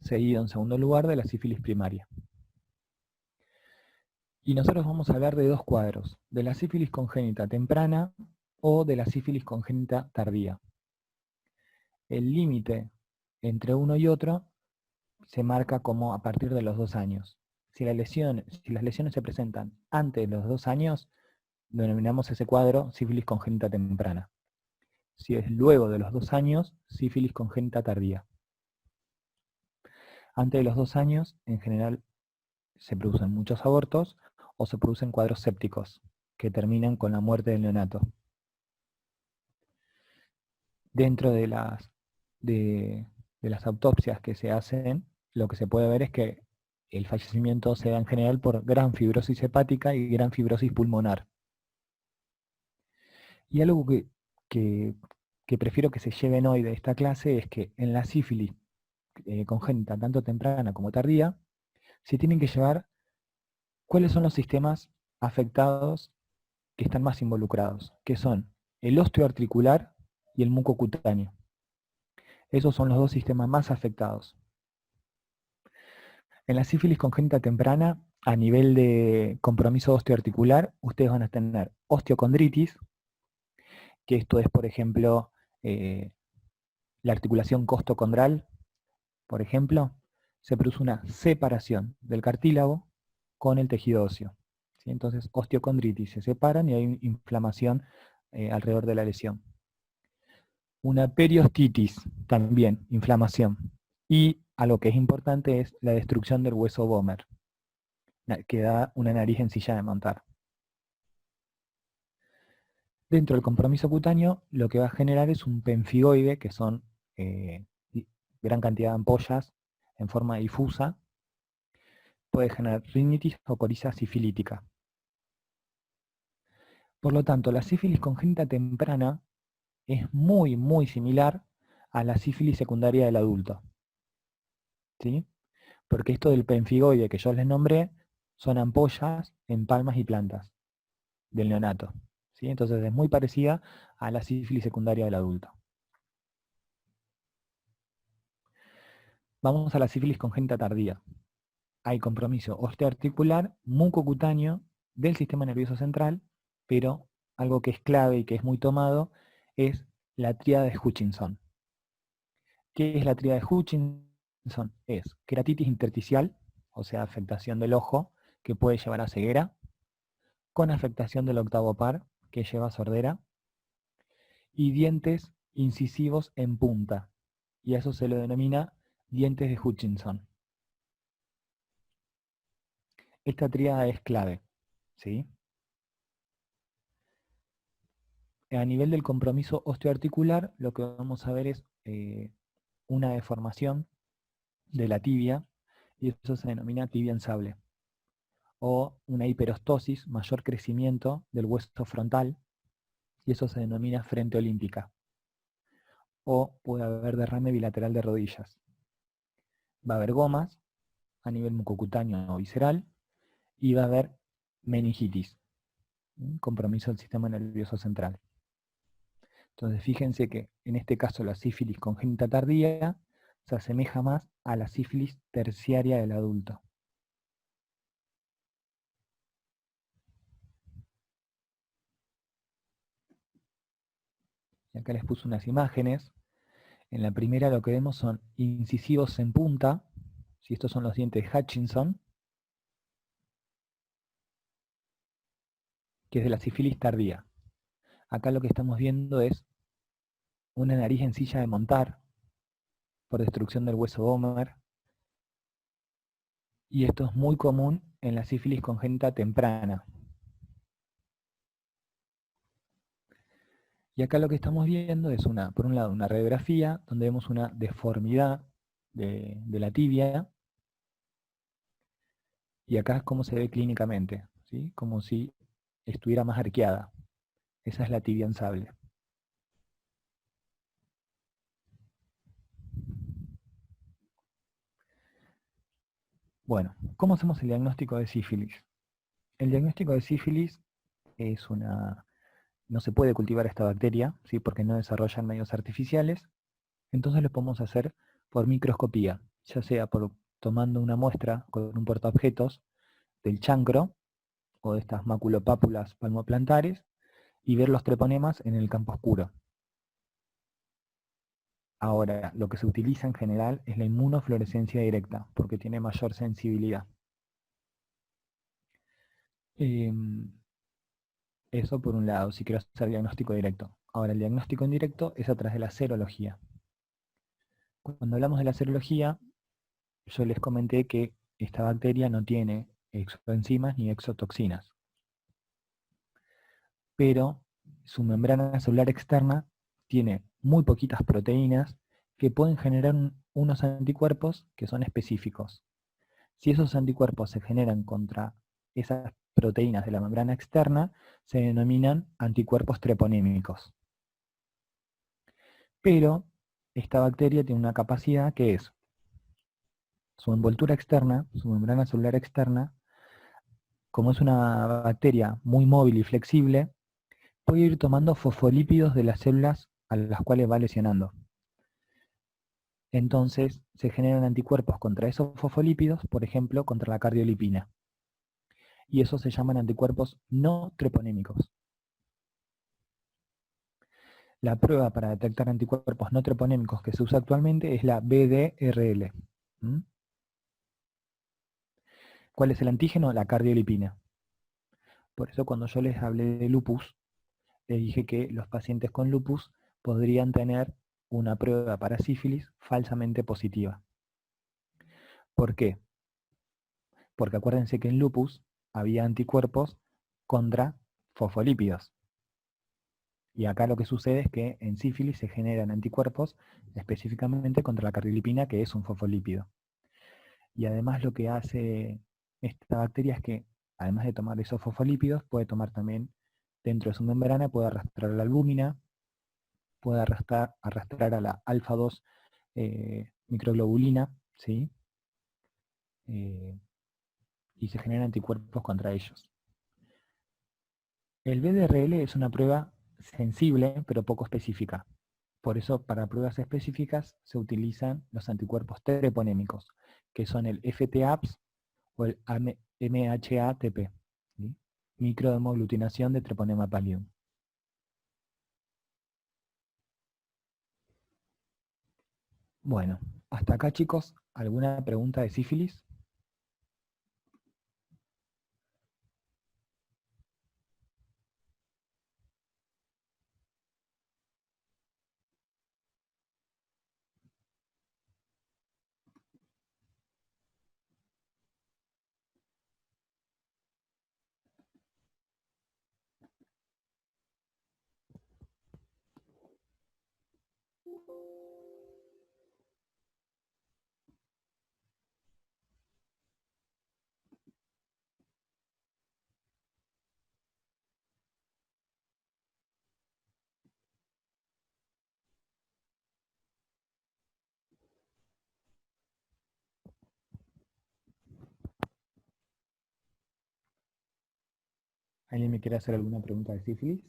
Seguido en segundo lugar de la sífilis primaria. Y nosotros vamos a hablar de 2 cuadros, de la sífilis congénita temprana o de la sífilis congénita tardía. El límite entre uno y otro se marca como a partir de los 2 años. Si las lesiones se presentan antes de los 2 años, denominamos ese cuadro sífilis congénita temprana. Si es luego de los 2 años, sífilis congénita tardía. Antes de los 2 años, en general, se producen muchos abortos o se producen cuadros sépticos, que terminan con la muerte del neonato. Dentro de las autopsias que se hacen, lo que se puede ver es que el fallecimiento se da en general por gran fibrosis hepática y gran fibrosis pulmonar. Y algo que prefiero que se lleven hoy de esta clase es que en la sífilis congénita, tanto temprana como tardía, se tienen que llevar cuáles son los sistemas afectados que están más involucrados, que son el osteoarticular y el mucocutáneo. Esos son los 2 sistemas más afectados. En la sífilis congénita temprana, a nivel de compromiso osteoarticular, ustedes van a tener osteocondritis, que esto es, por ejemplo, la articulación costocondral, por ejemplo, se produce una separación del cartílago con el tejido óseo. ¿Sí? Entonces, osteocondritis, se separan y hay inflamación alrededor de la lesión. Una periostitis, también, inflamación. Y algo que es importante es la destrucción del hueso Bomer, que da una nariz en silla de montar. Dentro del compromiso cutáneo, lo que va a generar es un pemfigoide, que son gran cantidad de ampollas en forma difusa. Puede generar rinitis o coriza sifilítica. Por lo tanto, la sífilis congénita temprana es muy, muy similar a la sífilis secundaria del adulto. ¿Sí? Porque esto del pemfigoide que yo les nombré son ampollas en palmas y plantas del neonato. ¿Sí? Entonces es muy parecida a la sífilis secundaria del adulto. Vamos a la sífilis congénita tardía. Hay compromiso osteoarticular, mucocutáneo del sistema nervioso central, pero algo que es clave y que es muy tomado es la tríada de Hutchinson. ¿Qué es la tríada de Hutchinson? Es queratitis intersticial, o sea, afectación del ojo, que puede llevar a ceguera, con afectación del octavo par, que lleva a sordera, y dientes incisivos en punta, y a eso se lo denomina dientes de Hutchinson. Esta tríada es clave, ¿sí? A nivel del compromiso osteoarticular, lo que vamos a ver es una deformación de la tibia, y eso se denomina tibia en sable, o una hiperostosis, mayor crecimiento del hueso frontal, y eso se denomina frente olímpica, o puede haber derrame bilateral de rodillas. Va a haber gomas a nivel mucocutáneo o visceral, y va a haber meningitis, compromiso del sistema nervioso central. Entonces fíjense que en este caso la sífilis congénita tardía se asemeja más a la sífilis terciaria del adulto. Y acá les puse unas imágenes. En la primera lo que vemos son incisivos en punta, si estos son los dientes de Hutchinson, que es de la sífilis tardía. Acá lo que estamos viendo es una nariz en silla de montar por destrucción del hueso Gomer, y esto es muy común en la sífilis congénita temprana. Y acá lo que estamos viendo es, por un lado, una radiografía donde vemos una deformidad de la tibia, y acá es cómo se ve clínicamente, ¿sí? Como si estuviera más arqueada. Esa es la tibia en sable. Bueno, ¿cómo hacemos el diagnóstico de sífilis? El diagnóstico de sífilis es no se puede cultivar esta bacteria, ¿sí? Porque no desarrollan medios artificiales, entonces lo podemos hacer por microscopía, ya sea tomando una muestra con un portaobjetos del chancro o de estas maculopápulas palmoplantares y ver los treponemas en el campo oscuro. Ahora, lo que se utiliza en general es la inmunofluorescencia directa, porque tiene mayor sensibilidad. Eso por un lado, si quiero hacer diagnóstico directo. Ahora, el diagnóstico indirecto es a través de la serología. Cuando hablamos de la serología, yo les comenté que esta bacteria no tiene exoenzimas ni exotoxinas, pero su membrana celular externa tiene muy poquitas proteínas que pueden generar unos anticuerpos que son específicos. Si esos anticuerpos se generan contra esas proteínas de la membrana externa, se denominan anticuerpos treponémicos. Pero esta bacteria tiene una capacidad que es su envoltura externa, su membrana celular externa, como es una bacteria muy móvil y flexible, puede ir tomando fosfolípidos de las células a las cuales va lesionando. Entonces se generan anticuerpos contra esos fosfolípidos, por ejemplo, contra la cardiolipina. Y esos se llaman anticuerpos no treponémicos. La prueba para detectar anticuerpos no treponémicos que se usa actualmente es la BDRL. ¿Cuál es el antígeno? La cardiolipina. Por eso cuando yo les hablé de lupus, les dije que los pacientes con lupus podrían tener una prueba para sífilis falsamente positiva. ¿Por qué? Porque acuérdense que en lupus había anticuerpos contra fosfolípidos. Y acá lo que sucede es que en sífilis se generan anticuerpos específicamente contra la cardiolipina, que es un fosfolípido. Y además lo que hace esta bacteria es que, además de tomar esos fosfolípidos, puede tomar también dentro de su membrana, puede arrastrar la albúmina, puede arrastrar a la alfa-2 microglobulina, ¿sí? Y se generan anticuerpos contra ellos. El BDRL es una prueba sensible, pero poco específica. Por eso, para pruebas específicas, se utilizan los anticuerpos treponémicos, que son el FTAPS o el MHATP, ¿sí? Microhemoglutinación de treponema pallidum. Bueno, hasta acá, chicos, ¿alguna pregunta de sífilis? ¿Alguien me quiere hacer alguna pregunta de sífilis?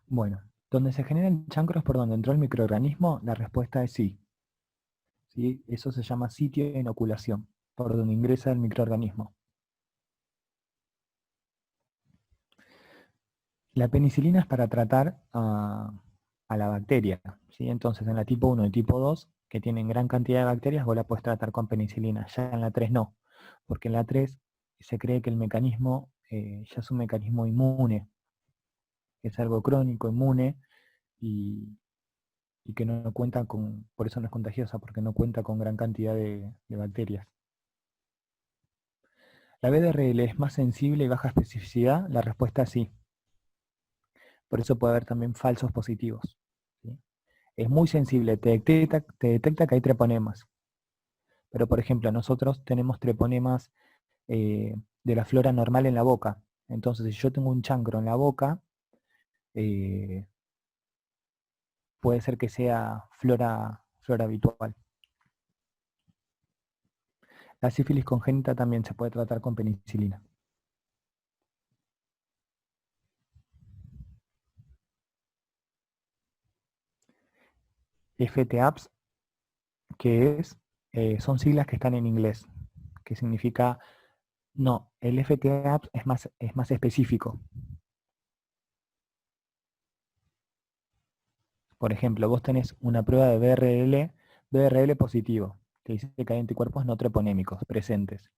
Bueno, donde se generan chancros por donde entró el microorganismo, la respuesta es sí. ¿Sí? Eso se llama sitio de inoculación, por donde ingresa el microorganismo. La penicilina es para tratar a la bacteria, ¿sí? Entonces en la tipo 1 y tipo 2, que tienen gran cantidad de bacterias, vos la puedes tratar con penicilina. Ya en la 3 no, porque en la 3 se cree que el mecanismo ya es un mecanismo inmune, es algo crónico, inmune, y, y que no cuenta con, por eso no es contagiosa, porque no cuenta con gran cantidad de bacterias. ¿La BDRL es más sensible y baja especificidad? La respuesta es sí. Por eso puede haber también falsos positivos, ¿sí? Es muy sensible, te detecta que hay treponemas. Pero, por ejemplo, nosotros tenemos treponemas de la flora normal en la boca. Entonces, si yo tengo un chancro en la boca, eh, puede ser que sea flora habitual. La sífilis congénita también se puede tratar con penicilina. FTAPS, que es, son siglas que están en inglés, que significa, no, el FTAPS es más específico. Por ejemplo, vos tenés una prueba de BRL positivo, que dice que hay anticuerpos no treponémicos presentes.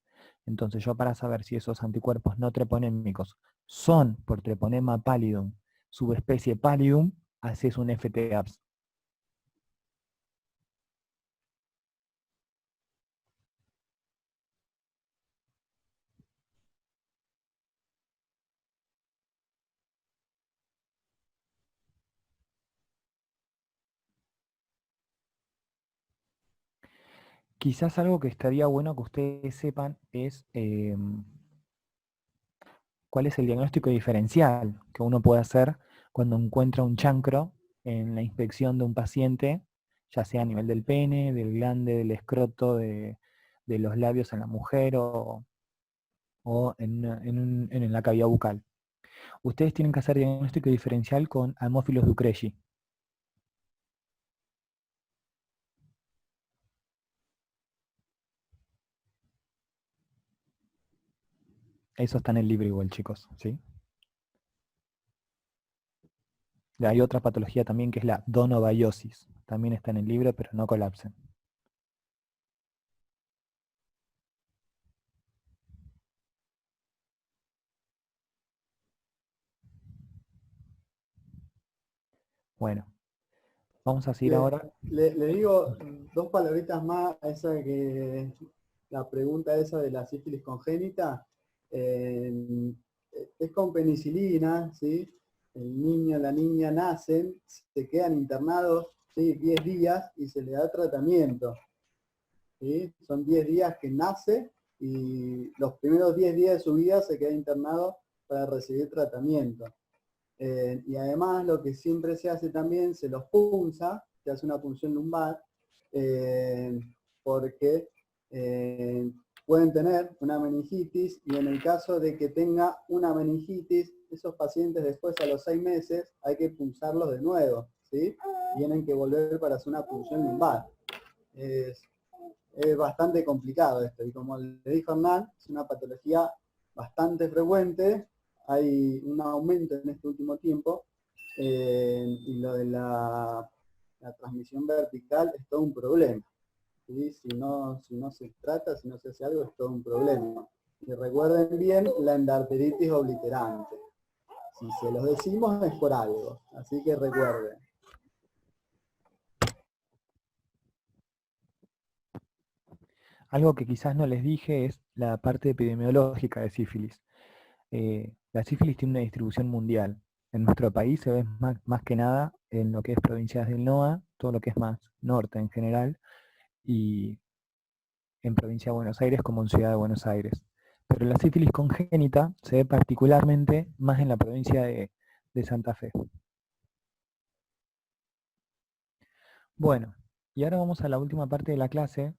Entonces yo para saber si esos anticuerpos no treponémicos son por treponema pallidum, subespecie pallidum, haces un FTAPS. Quizás algo que estaría bueno que ustedes sepan es cuál es el diagnóstico diferencial que uno puede hacer cuando encuentra un chancro en la inspección de un paciente, ya sea a nivel del pene, del glande, del escroto, de los labios en la mujer o en la cavidad bucal. Ustedes tienen que hacer diagnóstico diferencial con Haemophilus ducreyi. Eso está en el libro igual, chicos, ¿sí? Hay otra patología también que es la donovaiosis. También está en el libro, pero no colapsen. Bueno, vamos a seguir Le, ahora. le digo dos palabritas más a esa que la pregunta esa de la sífilis congénita. eh, es con penicilina, ¿sí? El niño, la niña nacen, se quedan internados, ¿sí? 10 días y se le da tratamiento, ¿sí? Son 10 días que nace y los primeros 10 días de su vida se queda internado para recibir tratamiento. Y además lo que siempre se hace también, se los punza, se hace una punción lumbar, eh, porque pueden tener una meningitis y en el caso de que tenga una meningitis, esos pacientes después a los 6 meses hay que punzarlos de nuevo, ¿sí? Tienen que volver para hacer una punción lumbar. Es bastante complicado esto y como le dijo Hernán, es una patología bastante frecuente, hay un aumento en este último tiempo y lo de la transmisión vertical es todo un problema. ¿Sí? Si no se trata, si no se hace algo, es todo un problema. Y recuerden bien la endarteritis obliterante. Si se los decimos es por algo, así que recuerden. Algo que quizás no les dije es la parte epidemiológica de sífilis. La sífilis tiene una distribución mundial. En nuestro país se ve más que nada en lo que es provincias del NOA, todo lo que es más norte en general, y en provincia de Buenos Aires como en Ciudad de Buenos Aires. Pero la sífilis congénita se ve particularmente más en la provincia de Santa Fe. Bueno, y ahora vamos a la última parte de la clase,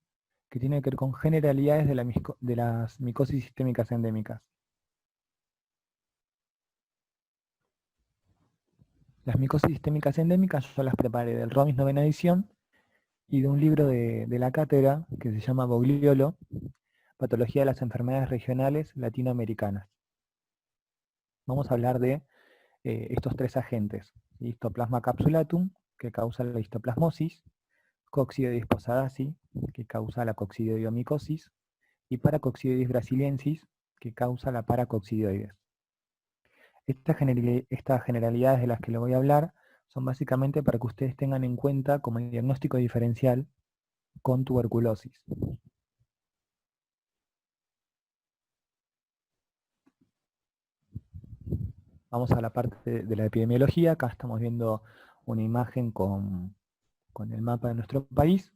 que tiene que ver con generalidades de las micosis sistémicas endémicas. Las micosis sistémicas endémicas yo las preparé del ROMIS novena edición y de un libro de la cátedra que se llama Bogliolo, Patología de las enfermedades regionales latinoamericanas. Vamos a hablar de estos tres agentes: Histoplasma capsulatum, que causa la histoplasmosis; Coccidioides posadacea, que causa la coccidioidomicosis; y Paracoccidioides brasiliensis, que causa la paracoccidioides. Estas generalidades de las que le voy a hablar son básicamente para que ustedes tengan en cuenta como el diagnóstico diferencial con tuberculosis. Vamos a la parte de la epidemiología. Acá estamos viendo una imagen con el mapa de nuestro país.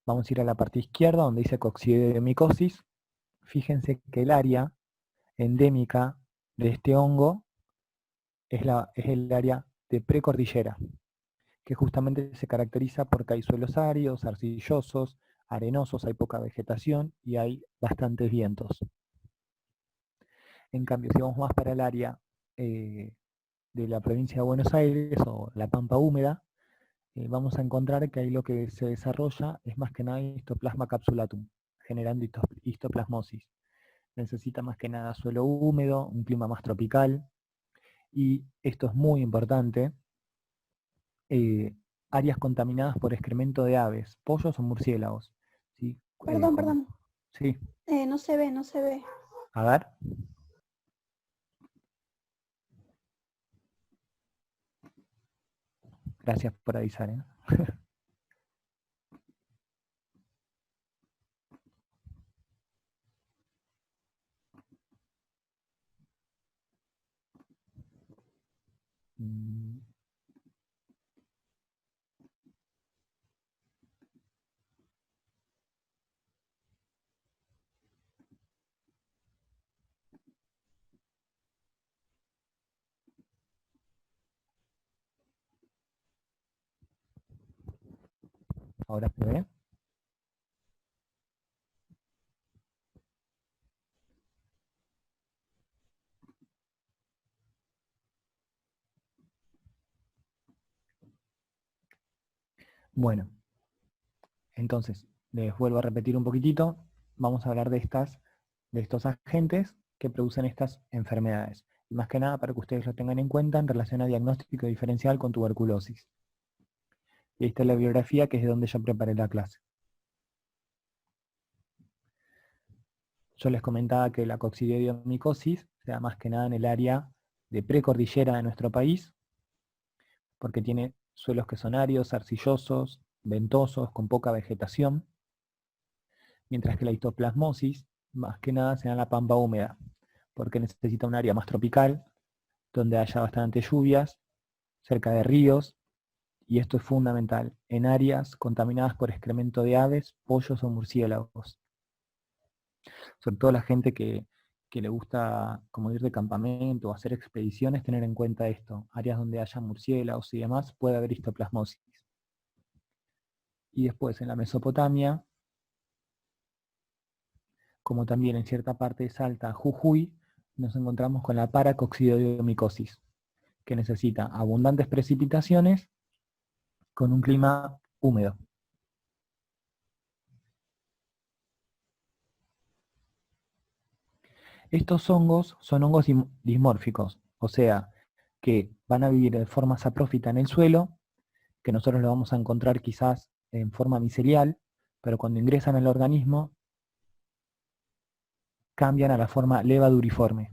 Vamos a ir a la parte izquierda donde dice coccidioidomicosis. Fíjense que el área endémica de este hongo es el área de precordillera, que justamente se caracteriza porque hay suelos áridos, arcillosos, arenosos, hay poca vegetación y hay bastantes vientos. En cambio, si vamos más para el área de la provincia de Buenos Aires o la Pampa húmeda, vamos a encontrar que ahí lo que se desarrolla es más que nada histoplasma capsulatum, generando histoplasmosis. Necesita más que nada suelo húmedo, un clima más tropical, y esto es muy importante, áreas contaminadas por excremento de aves, pollos o murciélagos. ¿Sí? Perdón. Sí. No se ve. A ver. Gracias por avisar, ¿eh? Ahora se ve. Bueno, entonces, les vuelvo a repetir un poquitito. Vamos a hablar de estos agentes que producen estas enfermedades. Y más que nada para que ustedes lo tengan en cuenta en relación a diagnóstico diferencial con tuberculosis. Y esta es la bibliografía que es de donde yo preparé la clase. Yo les comentaba que la coccidioidomicosis se da más que nada en el área de precordillera de nuestro país, porque tiene suelos que son áridos, arcillosos, ventosos, con poca vegetación, mientras que la histoplasmosis más que nada se da en la pampa húmeda, porque necesita un área más tropical, donde haya bastantes lluvias, cerca de ríos, y esto es fundamental, en áreas contaminadas por excremento de aves, pollos o murciélagos. Sobre todo la gente que le gusta como ir de campamento o hacer expediciones, tener en cuenta esto, áreas donde haya murciélagos y demás, puede haber histoplasmosis. Y después en la Mesopotamia, como también en cierta parte de Salta, Jujuy, nos encontramos con la paracoccidioidomicosis, que necesita abundantes precipitaciones con un clima húmedo. Estos hongos son hongos dismórficos, o sea, que van a vivir de forma saprófita en el suelo, que nosotros lo vamos a encontrar quizás en forma micelial, pero cuando ingresan al organismo cambian a la forma levaduriforme.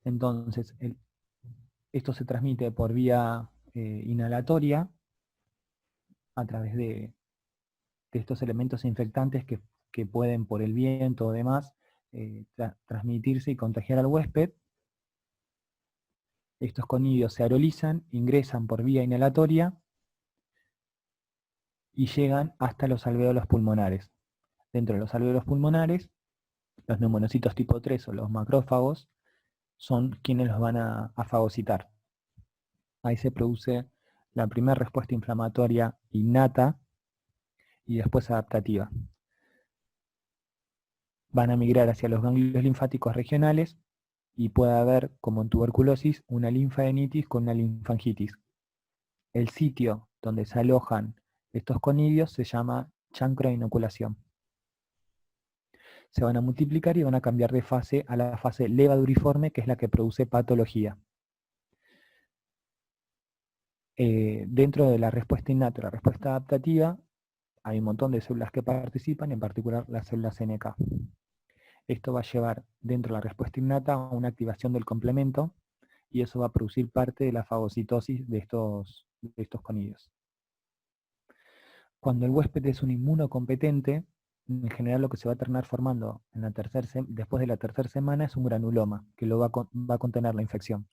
Entonces, esto se transmite por vía inhalatoria a través de estos elementos infectantes que pueden por el viento o demás transmitirse y contagiar al huésped. Estos conidios se aerolizan, ingresan por vía inhalatoria y llegan hasta los alvéolos pulmonares. Dentro de los alvéolos pulmonares, los neumonocitos tipo 3 o los macrófagos son quienes los van a fagocitar. Ahí se produce la primera respuesta inflamatoria innata y después adaptativa. Van a migrar hacia los ganglios linfáticos regionales y puede haber, como en tuberculosis, una linfadeninitis con una linfangitis. El sitio donde se alojan estos conidios se llama chancro de inoculación. Se van a multiplicar y van a cambiar de fase a la fase levaduriforme, que es la que produce patología. Dentro de la respuesta innata y la respuesta adaptativa, hay un montón de células que participan, en particular las células NK. Esto va a llevar dentro de la respuesta innata a una activación del complemento, y eso va a producir parte de la fagocitosis de estos conidios. Cuando el huésped es un inmunocompetente, en general lo que se va a terminar formando después de la tercera semana es un granuloma, que va a contener la infección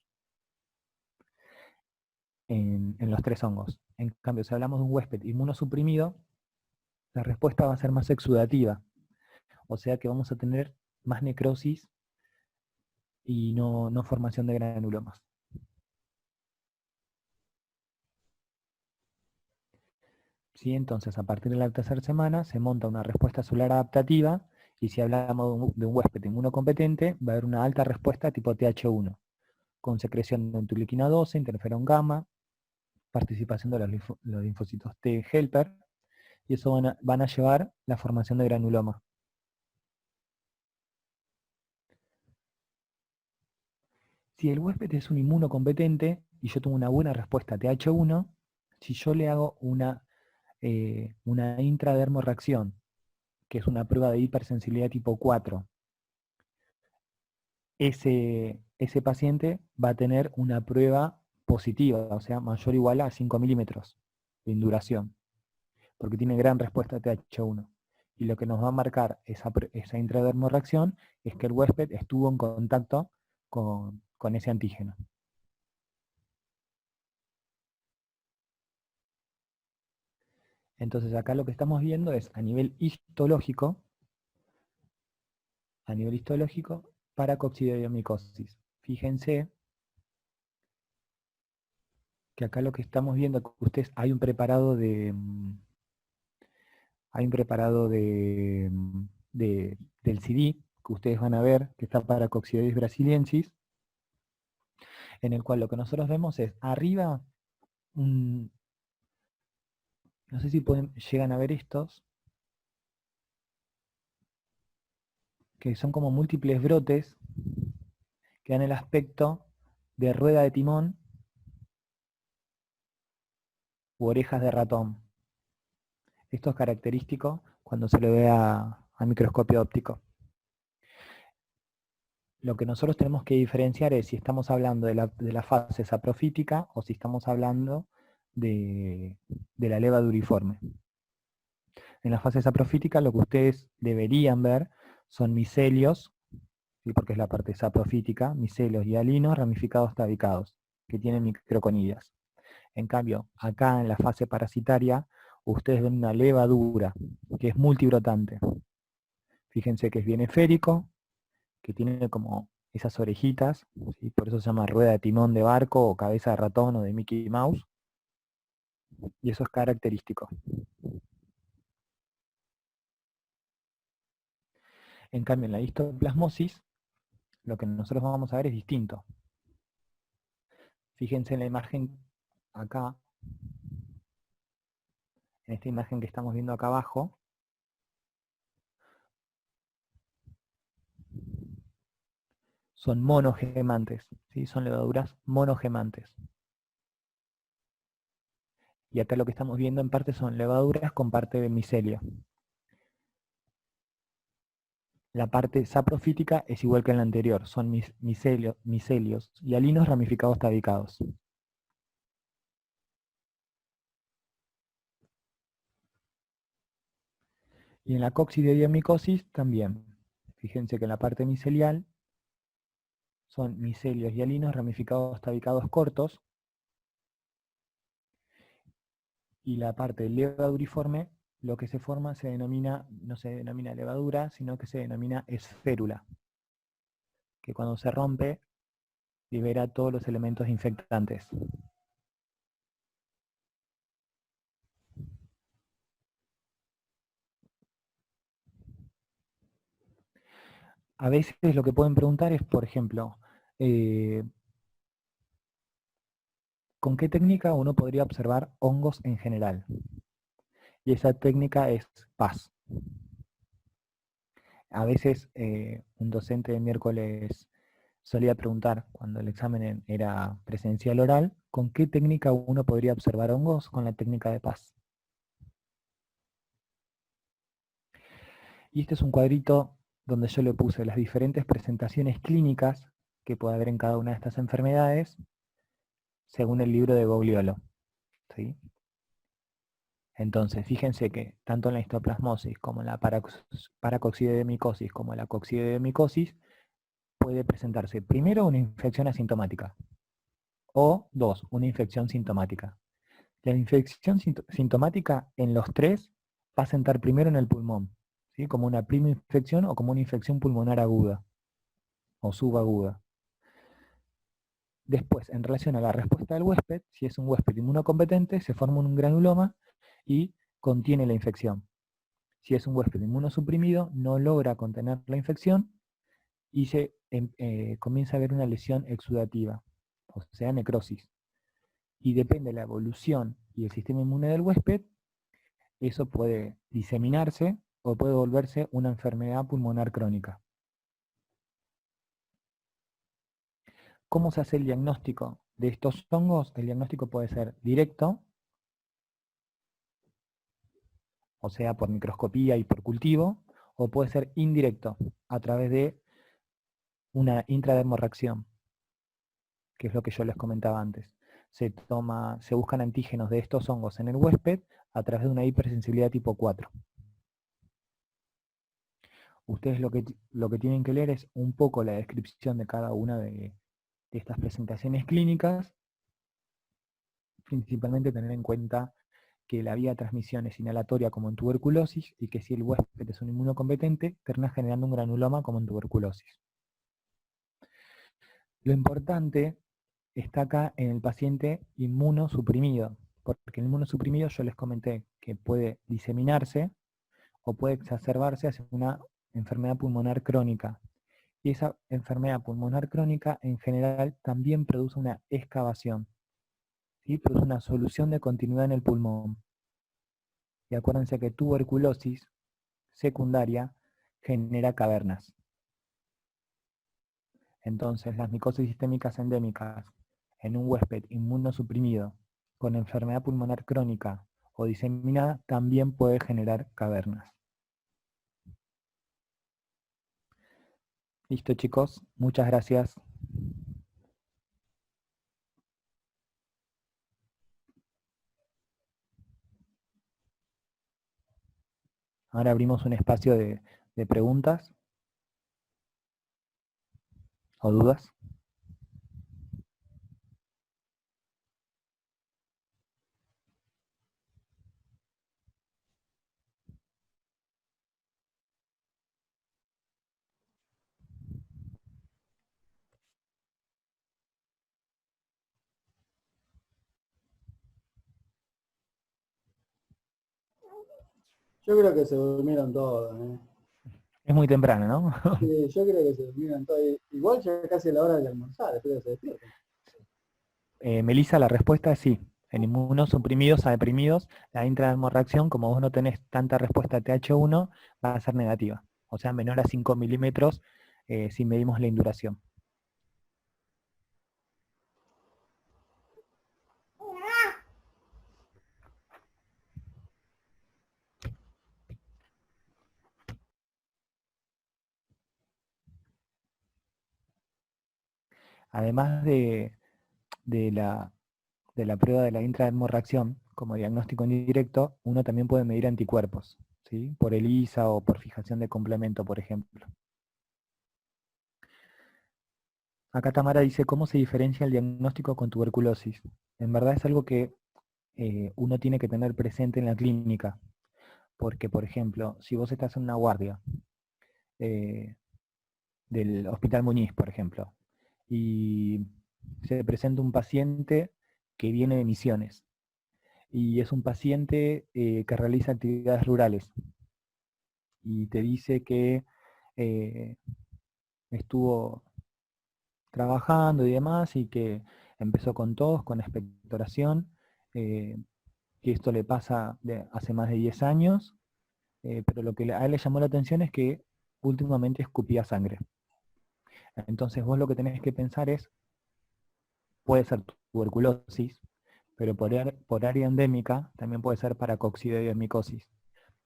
en los 3 hongos. En cambio, si hablamos de un huésped inmunosuprimido, la respuesta va a ser más exudativa, o sea que vamos a tener más necrosis y no formación de granulomas. ¿Sí? Entonces, a partir de la tercera semana se monta una respuesta celular adaptativa, y si hablamos de un huésped inmunocompetente, va a haber una alta respuesta tipo TH1, con secreción de interleuquina 12, interferón gamma, participación de los linfocitos T helper, y eso van a llevar la formación de granuloma. Si el huésped es un inmunocompetente y yo tengo una buena respuesta TH1, si yo le hago una intradermorreacción, que es una prueba de hipersensibilidad tipo 4, ese paciente va a tener una prueba positiva, o sea, mayor o igual a 5 milímetros de induración, porque tiene gran respuesta a TH1. Y lo que nos va a marcar esa intradermorreacción es que el huésped estuvo en contacto con ese antígeno. Entonces acá lo que estamos viendo es a nivel histológico, para coccidiomicosis. Fíjense que acá lo que estamos viendo, que ustedes, hay un preparado del CD que ustedes van a ver, que está para Coccidioides brasiliensis, en el cual lo que nosotros vemos es arriba, no sé si llegan a ver estos, que son como múltiples brotes que dan el aspecto de rueda de timón u orejas de ratón. Esto es característico cuando se lo ve a microscopio óptico. Lo que nosotros tenemos que diferenciar es si estamos hablando de la fase saprofítica o si estamos hablando de la levaduriforme. En la fase saprofítica lo que ustedes deberían ver son micelios, ¿sí? Porque es la parte saprofítica, micelios y alinos ramificados tabicados, que tienen microconillas. En cambio, acá en la fase parasitaria, ustedes ven una levadura, que es multibrotante. Fíjense que es bien esférico, que tiene como esas orejitas, ¿sí? Por eso se llama rueda de timón de barco, o cabeza de ratón, o de Mickey Mouse, y eso es característico. En cambio, en la histoplasmosis, lo que nosotros vamos a ver es distinto. Fíjense en la imagen acá, en esta imagen que estamos viendo acá abajo, son monogemantes, ¿sí? Son levaduras monogemantes. Y acá lo que estamos viendo en parte son levaduras con parte de micelio. La parte saprofítica es igual que en la anterior, son micelios y alinos ramificados tabicados. Y en la coccidiomicosis también. Fíjense que en la parte micelial son micelios y alinos ramificados tabicados cortos, y la parte levaduriforme, lo que se forma no se denomina levadura, sino que se denomina esférula, que cuando se rompe libera todos los elementos infectantes. A veces lo que pueden preguntar es, por ejemplo, Eh, ¿Con qué técnica uno podría observar hongos en general? Y esa técnica es PAS. A veces un docente de miércoles solía preguntar, cuando el examen era presencial oral, ¿con qué técnica uno podría observar hongos? Con la técnica de PAS. Y este es un cuadrito donde yo le puse las diferentes presentaciones clínicas que puede haber en cada una de estas enfermedades, según el libro de Bogliolo, ¿sí? Entonces, fíjense que tanto en la histoplasmosis como en la paracoxidemicosis como en la coccidiomicosis puede presentarse primero una infección asintomática o dos, una infección sintomática. La infección sintomática en los tres va a sentar primero en el pulmón, ¿sí? Como una prima infección o como una infección pulmonar aguda o subaguda. Después, en relación a la respuesta del huésped, si es un huésped inmunocompetente, se forma un granuloma y contiene la infección. Si es un huésped inmunosuprimido, no logra contener la infección y se comienza a haber una lesión exudativa, o sea, necrosis. Y depende de la evolución y el sistema inmune del huésped, eso puede diseminarse o puede volverse una enfermedad pulmonar crónica. ¿Cómo se hace el diagnóstico de estos hongos? El diagnóstico puede ser directo, o sea, por microscopía y por cultivo, o puede ser indirecto, a través de una intradermorreacción, que es lo que yo les comentaba antes. Se buscan antígenos de estos hongos en el huésped a través de una hipersensibilidad tipo 4. Ustedes lo que tienen que leer es un poco la descripción de cada una de estas presentaciones clínicas, principalmente tener en cuenta que la vía de transmisión es inhalatoria como en tuberculosis y que si el huésped es un inmunocompetente, termina generando un granuloma como en tuberculosis. Lo importante está acá en el paciente inmunosuprimido, porque el inmunosuprimido yo les comenté que puede diseminarse o puede exacerbarse hacia una enfermedad pulmonar crónica. Y esa enfermedad pulmonar crónica en general también produce una excavación, ¿sí? Produce una solución de continuidad en el pulmón. Y acuérdense que tuberculosis secundaria genera cavernas. Entonces, las micosis sistémicas endémicas en un huésped inmunosuprimido con enfermedad pulmonar crónica o diseminada también puede generar cavernas. Listo, chicos, muchas gracias. Ahora abrimos un espacio de preguntas o dudas. Yo creo que se durmieron todos, ¿eh? Es muy temprano, ¿no? Sí, yo creo que se durmieron todos. Igual ya es casi la hora de almorzar, espero que se despierten. Melissa, la respuesta es sí. En inmunosuprimidos a deprimidos, la intradermorreacción, como vos no tenés tanta respuesta TH1, va a ser negativa. O sea, menor a 5 milímetros si medimos la induración. Además de la prueba de la intradermorreacción, como diagnóstico indirecto, uno también puede medir anticuerpos, ¿sí? Por ELISA o por fijación de complemento, por ejemplo. Acá Tamara dice, ¿cómo se diferencia el diagnóstico con tuberculosis? En verdad es algo que uno tiene que tener presente en la clínica, porque, por ejemplo, si vos estás en una guardia del Hospital Muñiz, por ejemplo, y se presenta un paciente que viene de Misiones, y es un paciente que realiza actividades rurales, y te dice que estuvo trabajando y demás, y que empezó con tos, con expectoración, que esto le pasa hace más de 10 años, pero lo que a él le llamó la atención es que últimamente escupía sangre. Entonces vos lo que tenés que pensar es, puede ser tuberculosis, pero por área endémica también puede ser paracoccidioides.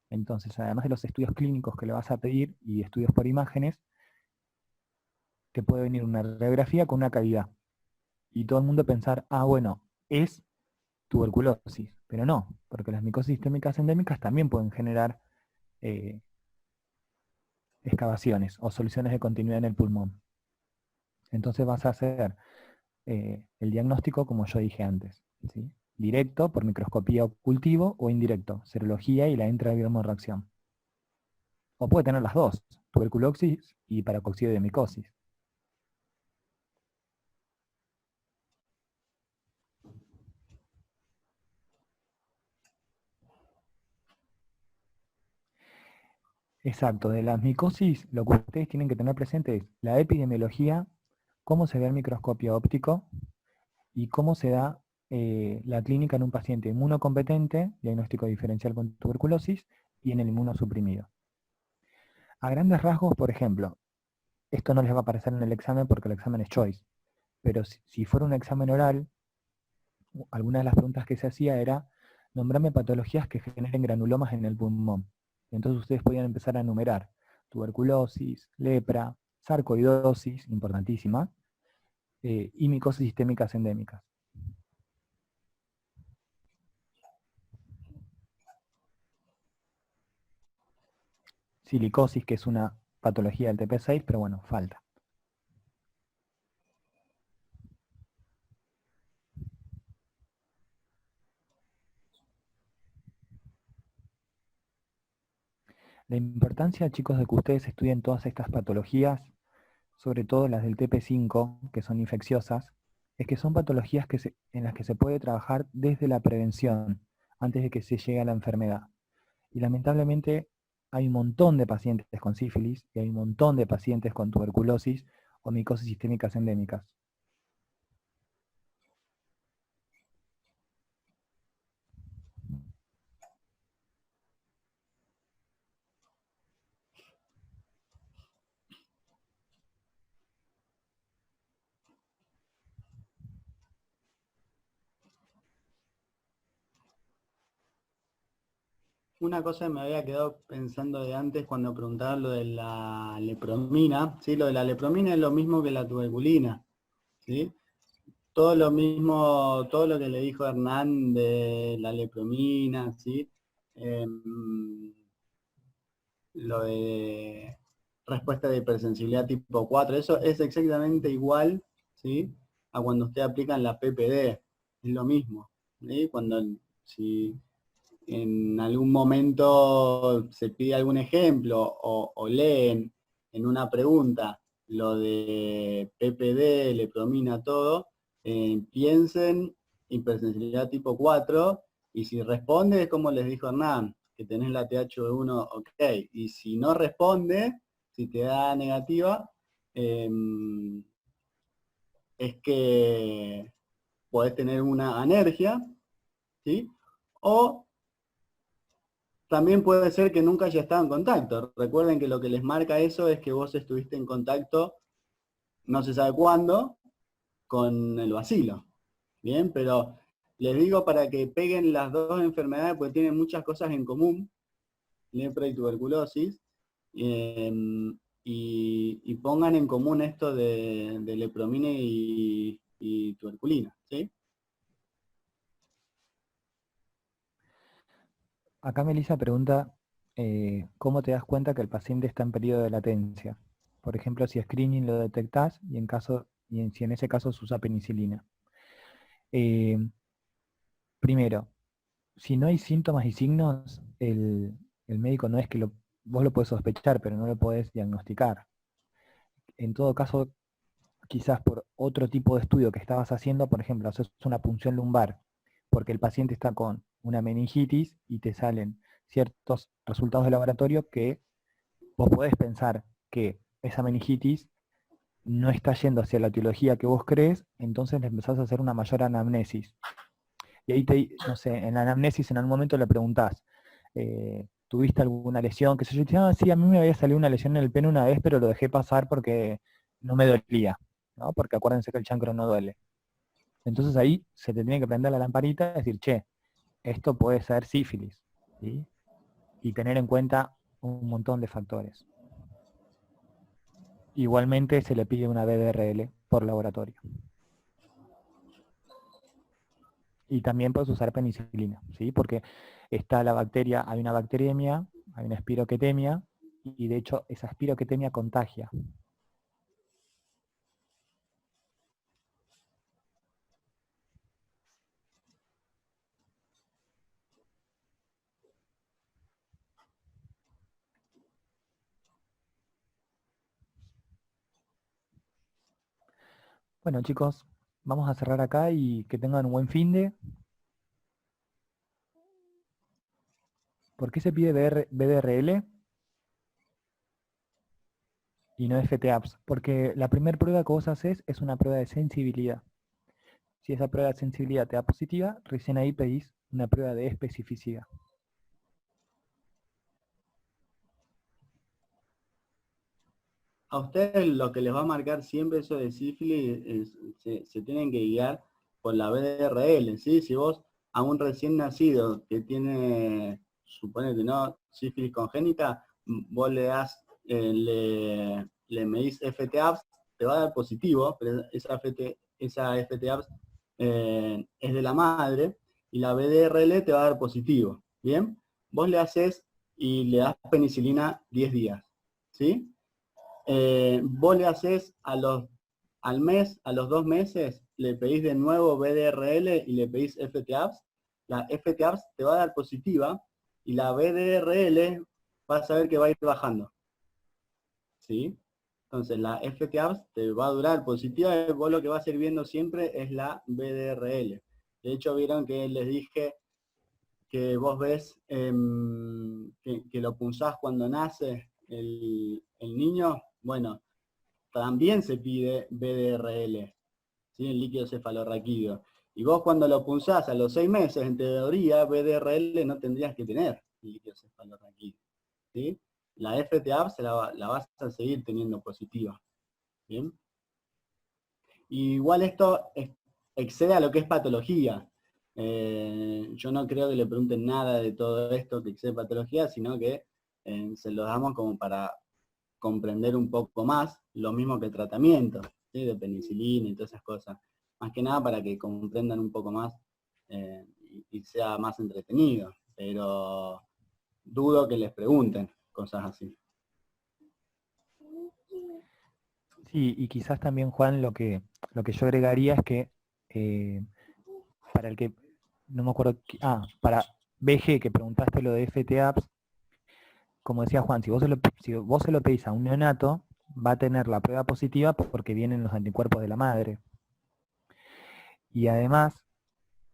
Entonces, además de los estudios clínicos que le vas a pedir y estudios por imágenes, te puede venir una radiografía con una cavidad. Y todo el mundo pensar, ah, bueno, es tuberculosis. Pero no, porque las micosis sistémicas endémicas también pueden generar excavaciones o soluciones de continuidad en el pulmón. Entonces vas a hacer el diagnóstico como yo dije antes, ¿sí? Directo, por microscopía o cultivo, o indirecto, serología y la intradermorreacción. O puede tener las dos, tuberculosis y paracoccidioides. Exacto, de las micosis, lo que ustedes tienen que tener presente es la epidemiología, cómo se ve el microscopio óptico y cómo se da la clínica en un paciente inmunocompetente, diagnóstico diferencial con tuberculosis, y en el inmunosuprimido. A grandes rasgos, por ejemplo, esto no les va a aparecer en el examen porque el examen es choice, pero si fuera un examen oral, alguna de las preguntas que se hacía era, nombrame patologías que generen granulomas en el pulmón. Entonces ustedes podían empezar a enumerar tuberculosis, lepra, sarcoidosis, importantísima, y micosis sistémicas endémicas. Silicosis, que es una patología del TP6, pero bueno, falta. La importancia, chicos, de que ustedes estudien todas estas patologías, sobre todo las del TP5, que son infecciosas, es que son patologías en las que se puede trabajar desde la prevención, antes de que se llegue a la enfermedad. Y lamentablemente hay un montón de pacientes con sífilis y hay un montón de pacientes con tuberculosis o micosis sistémicas endémicas. Una cosa que me había quedado pensando de antes cuando preguntaban lo de la lepromina, ¿sí? Lo de la lepromina es lo mismo que la tuberculina, ¿sí? Todo lo mismo, todo lo que le dijo Hernán de la lepromina, ¿sí? Lo de respuesta de hipersensibilidad tipo 4, eso es exactamente igual, ¿sí? A cuando usted aplica en la PPD, es lo mismo, ¿sí? Si en algún momento se pide algún ejemplo o leen en una pregunta lo de PPD, lepromina, todo, piensen hipersensibilidad tipo 4 y si responde es como les dijo Hernán, que tenés la TH1 ok, y si no responde, si te da negativa, es que podés tener una alergia, ¿sí? O también puede ser que nunca haya estado en contacto. Recuerden que lo que les marca eso es que vos estuviste en contacto, no se sabe cuándo, con el bacilo. Bien, pero les digo para que peguen las dos enfermedades porque tienen muchas cosas en común, lepra y tuberculosis, y pongan en común esto de lepromina y tuberculina, ¿sí? Acá Melissa pregunta, ¿cómo te das cuenta que el paciente está en periodo de latencia? Por ejemplo, si screening lo detectás si en ese caso se usa penicilina. Eh, Primero, si no hay síntomas y signos, el médico no es que vos lo podés sospechar, pero no lo podés diagnosticar. En todo caso, quizás por otro tipo de estudio que estabas haciendo, por ejemplo, haces una punción lumbar, porque el paciente está con una meningitis y te salen ciertos resultados de laboratorio que vos podés pensar que esa meningitis no está yendo hacia la etiología que vos crees, entonces le empezás a hacer una mayor anamnesis. Y ahí, no sé, en la anamnesis en algún momento le preguntás, ¿tuviste alguna lesión? Que sé yo, y te dice, sí, a mí me había salido una lesión en el pene una vez, pero lo dejé pasar porque no me dolía, ¿no? Porque acuérdense que el chancro no duele. Entonces ahí se te tiene que prender la lamparita y decir, che, esto puede ser sífilis, ¿sí? Y tener en cuenta un montón de factores. Igualmente se le pide una BDRL por laboratorio. Y también puedes usar penicilina, ¿sí? Porque está la bacteria, hay una bacteriemia, hay una espiroquetemia, y de hecho esa espiroquetemia contagia. Bueno chicos, vamos a cerrar acá y que tengan un buen finde. ¿Por qué se pide BDRL y no FTAPS? Porque la primera prueba que vos haces es una prueba de sensibilidad. Si esa prueba de sensibilidad te da positiva, recién ahí pedís una prueba de especificidad. A ustedes lo que les va a marcar siempre eso de sífilis, se tienen que guiar por la BDRL, ¿sí? Si vos a un recién nacido que tiene, suponete, ¿no?, sífilis congénita, vos le das, le medís FTAPS, te va a dar positivo, pero esa FTAPS es de la madre, y la BDRL te va a dar positivo, ¿bien? Vos le haces y le das penicilina 10 días, ¿sí? Vos le haces al mes, a los 2 meses, le pedís de nuevo BDRL y le pedís FTAPS. La FTAPS te va a dar positiva y la BDRL vas a ver que va a ir bajando, ¿sí? Entonces la FTAPS te va a durar positiva y vos lo que vas a ir viendo siempre es la BDRL. De hecho, vieron que les dije que vos ves que lo punzás cuando nace el niño. Bueno, también se pide BDRL, ¿sí?, el líquido cefalorraquídeo. Y vos cuando lo punzás a los 6 meses, en teoría, BDRL no tendrías que tener el líquido cefalorraquídeo, ¿sí? La FTAP la vas a seguir teniendo positiva, ¿bien? Y igual esto excede a lo que es patología. Yo no creo que le pregunten nada de todo esto que excede patología, sino que se lo damos como para comprender un poco más, lo mismo que el tratamiento, ¿sí?, de penicilina y todas esas cosas. Más que nada para que comprendan un poco más y sea más entretenido. Pero dudo que les pregunten cosas así. Sí, y quizás también, Juan, lo que yo agregaría es que para el que, no me acuerdo, para BG, que preguntaste lo de FTAPS, como decía Juan, si vos se lo pedís a un neonato, va a tener la prueba positiva porque vienen los anticuerpos de la madre. Y además,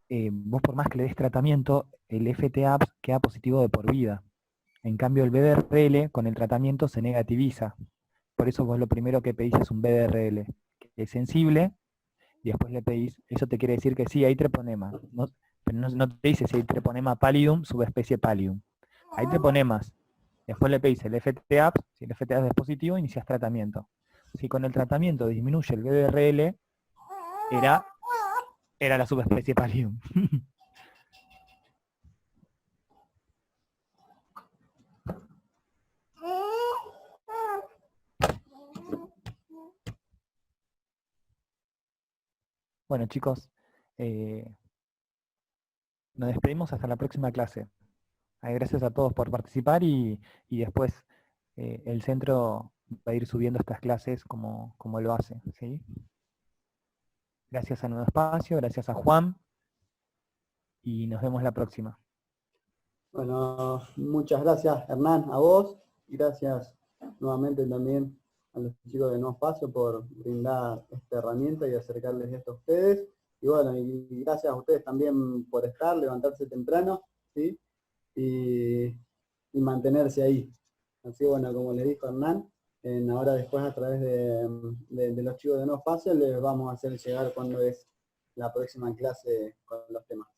vos por más que le des tratamiento, el FTAPS queda positivo de por vida. En cambio, el BDRL con el tratamiento se negativiza. Por eso vos lo primero que pedís es un BDRL, que es sensible, y después le pedís, eso te quiere decir que sí, hay treponema. No, pero no te dice si hay treponema pallidum, subespecie pallidum. Hay treponemas. Después le pedís el FTAPS, si el FTAPS es positivo, inicias tratamiento. Si con el tratamiento disminuye el BDRL, era la subespecie pallidum. Bueno chicos, nos despedimos hasta la próxima clase. Gracias a todos por participar y después el centro va a ir subiendo estas clases como lo hace, ¿sí? Gracias a Nuevo Espacio, gracias a Juan y nos vemos la próxima. Bueno, muchas gracias, Hernán, a vos. Gracias nuevamente también a los chicos de Nuevo Espacio por brindar esta herramienta y acercarles esto a ustedes. Y bueno, y gracias a ustedes también por estar, levantarse temprano, ¿sí?, y mantenerse ahí. Así, bueno, como les dijo Hernán, ahora después a través de los chicos de No Fácil les vamos a hacer llegar cuándo es la próxima clase con los temas.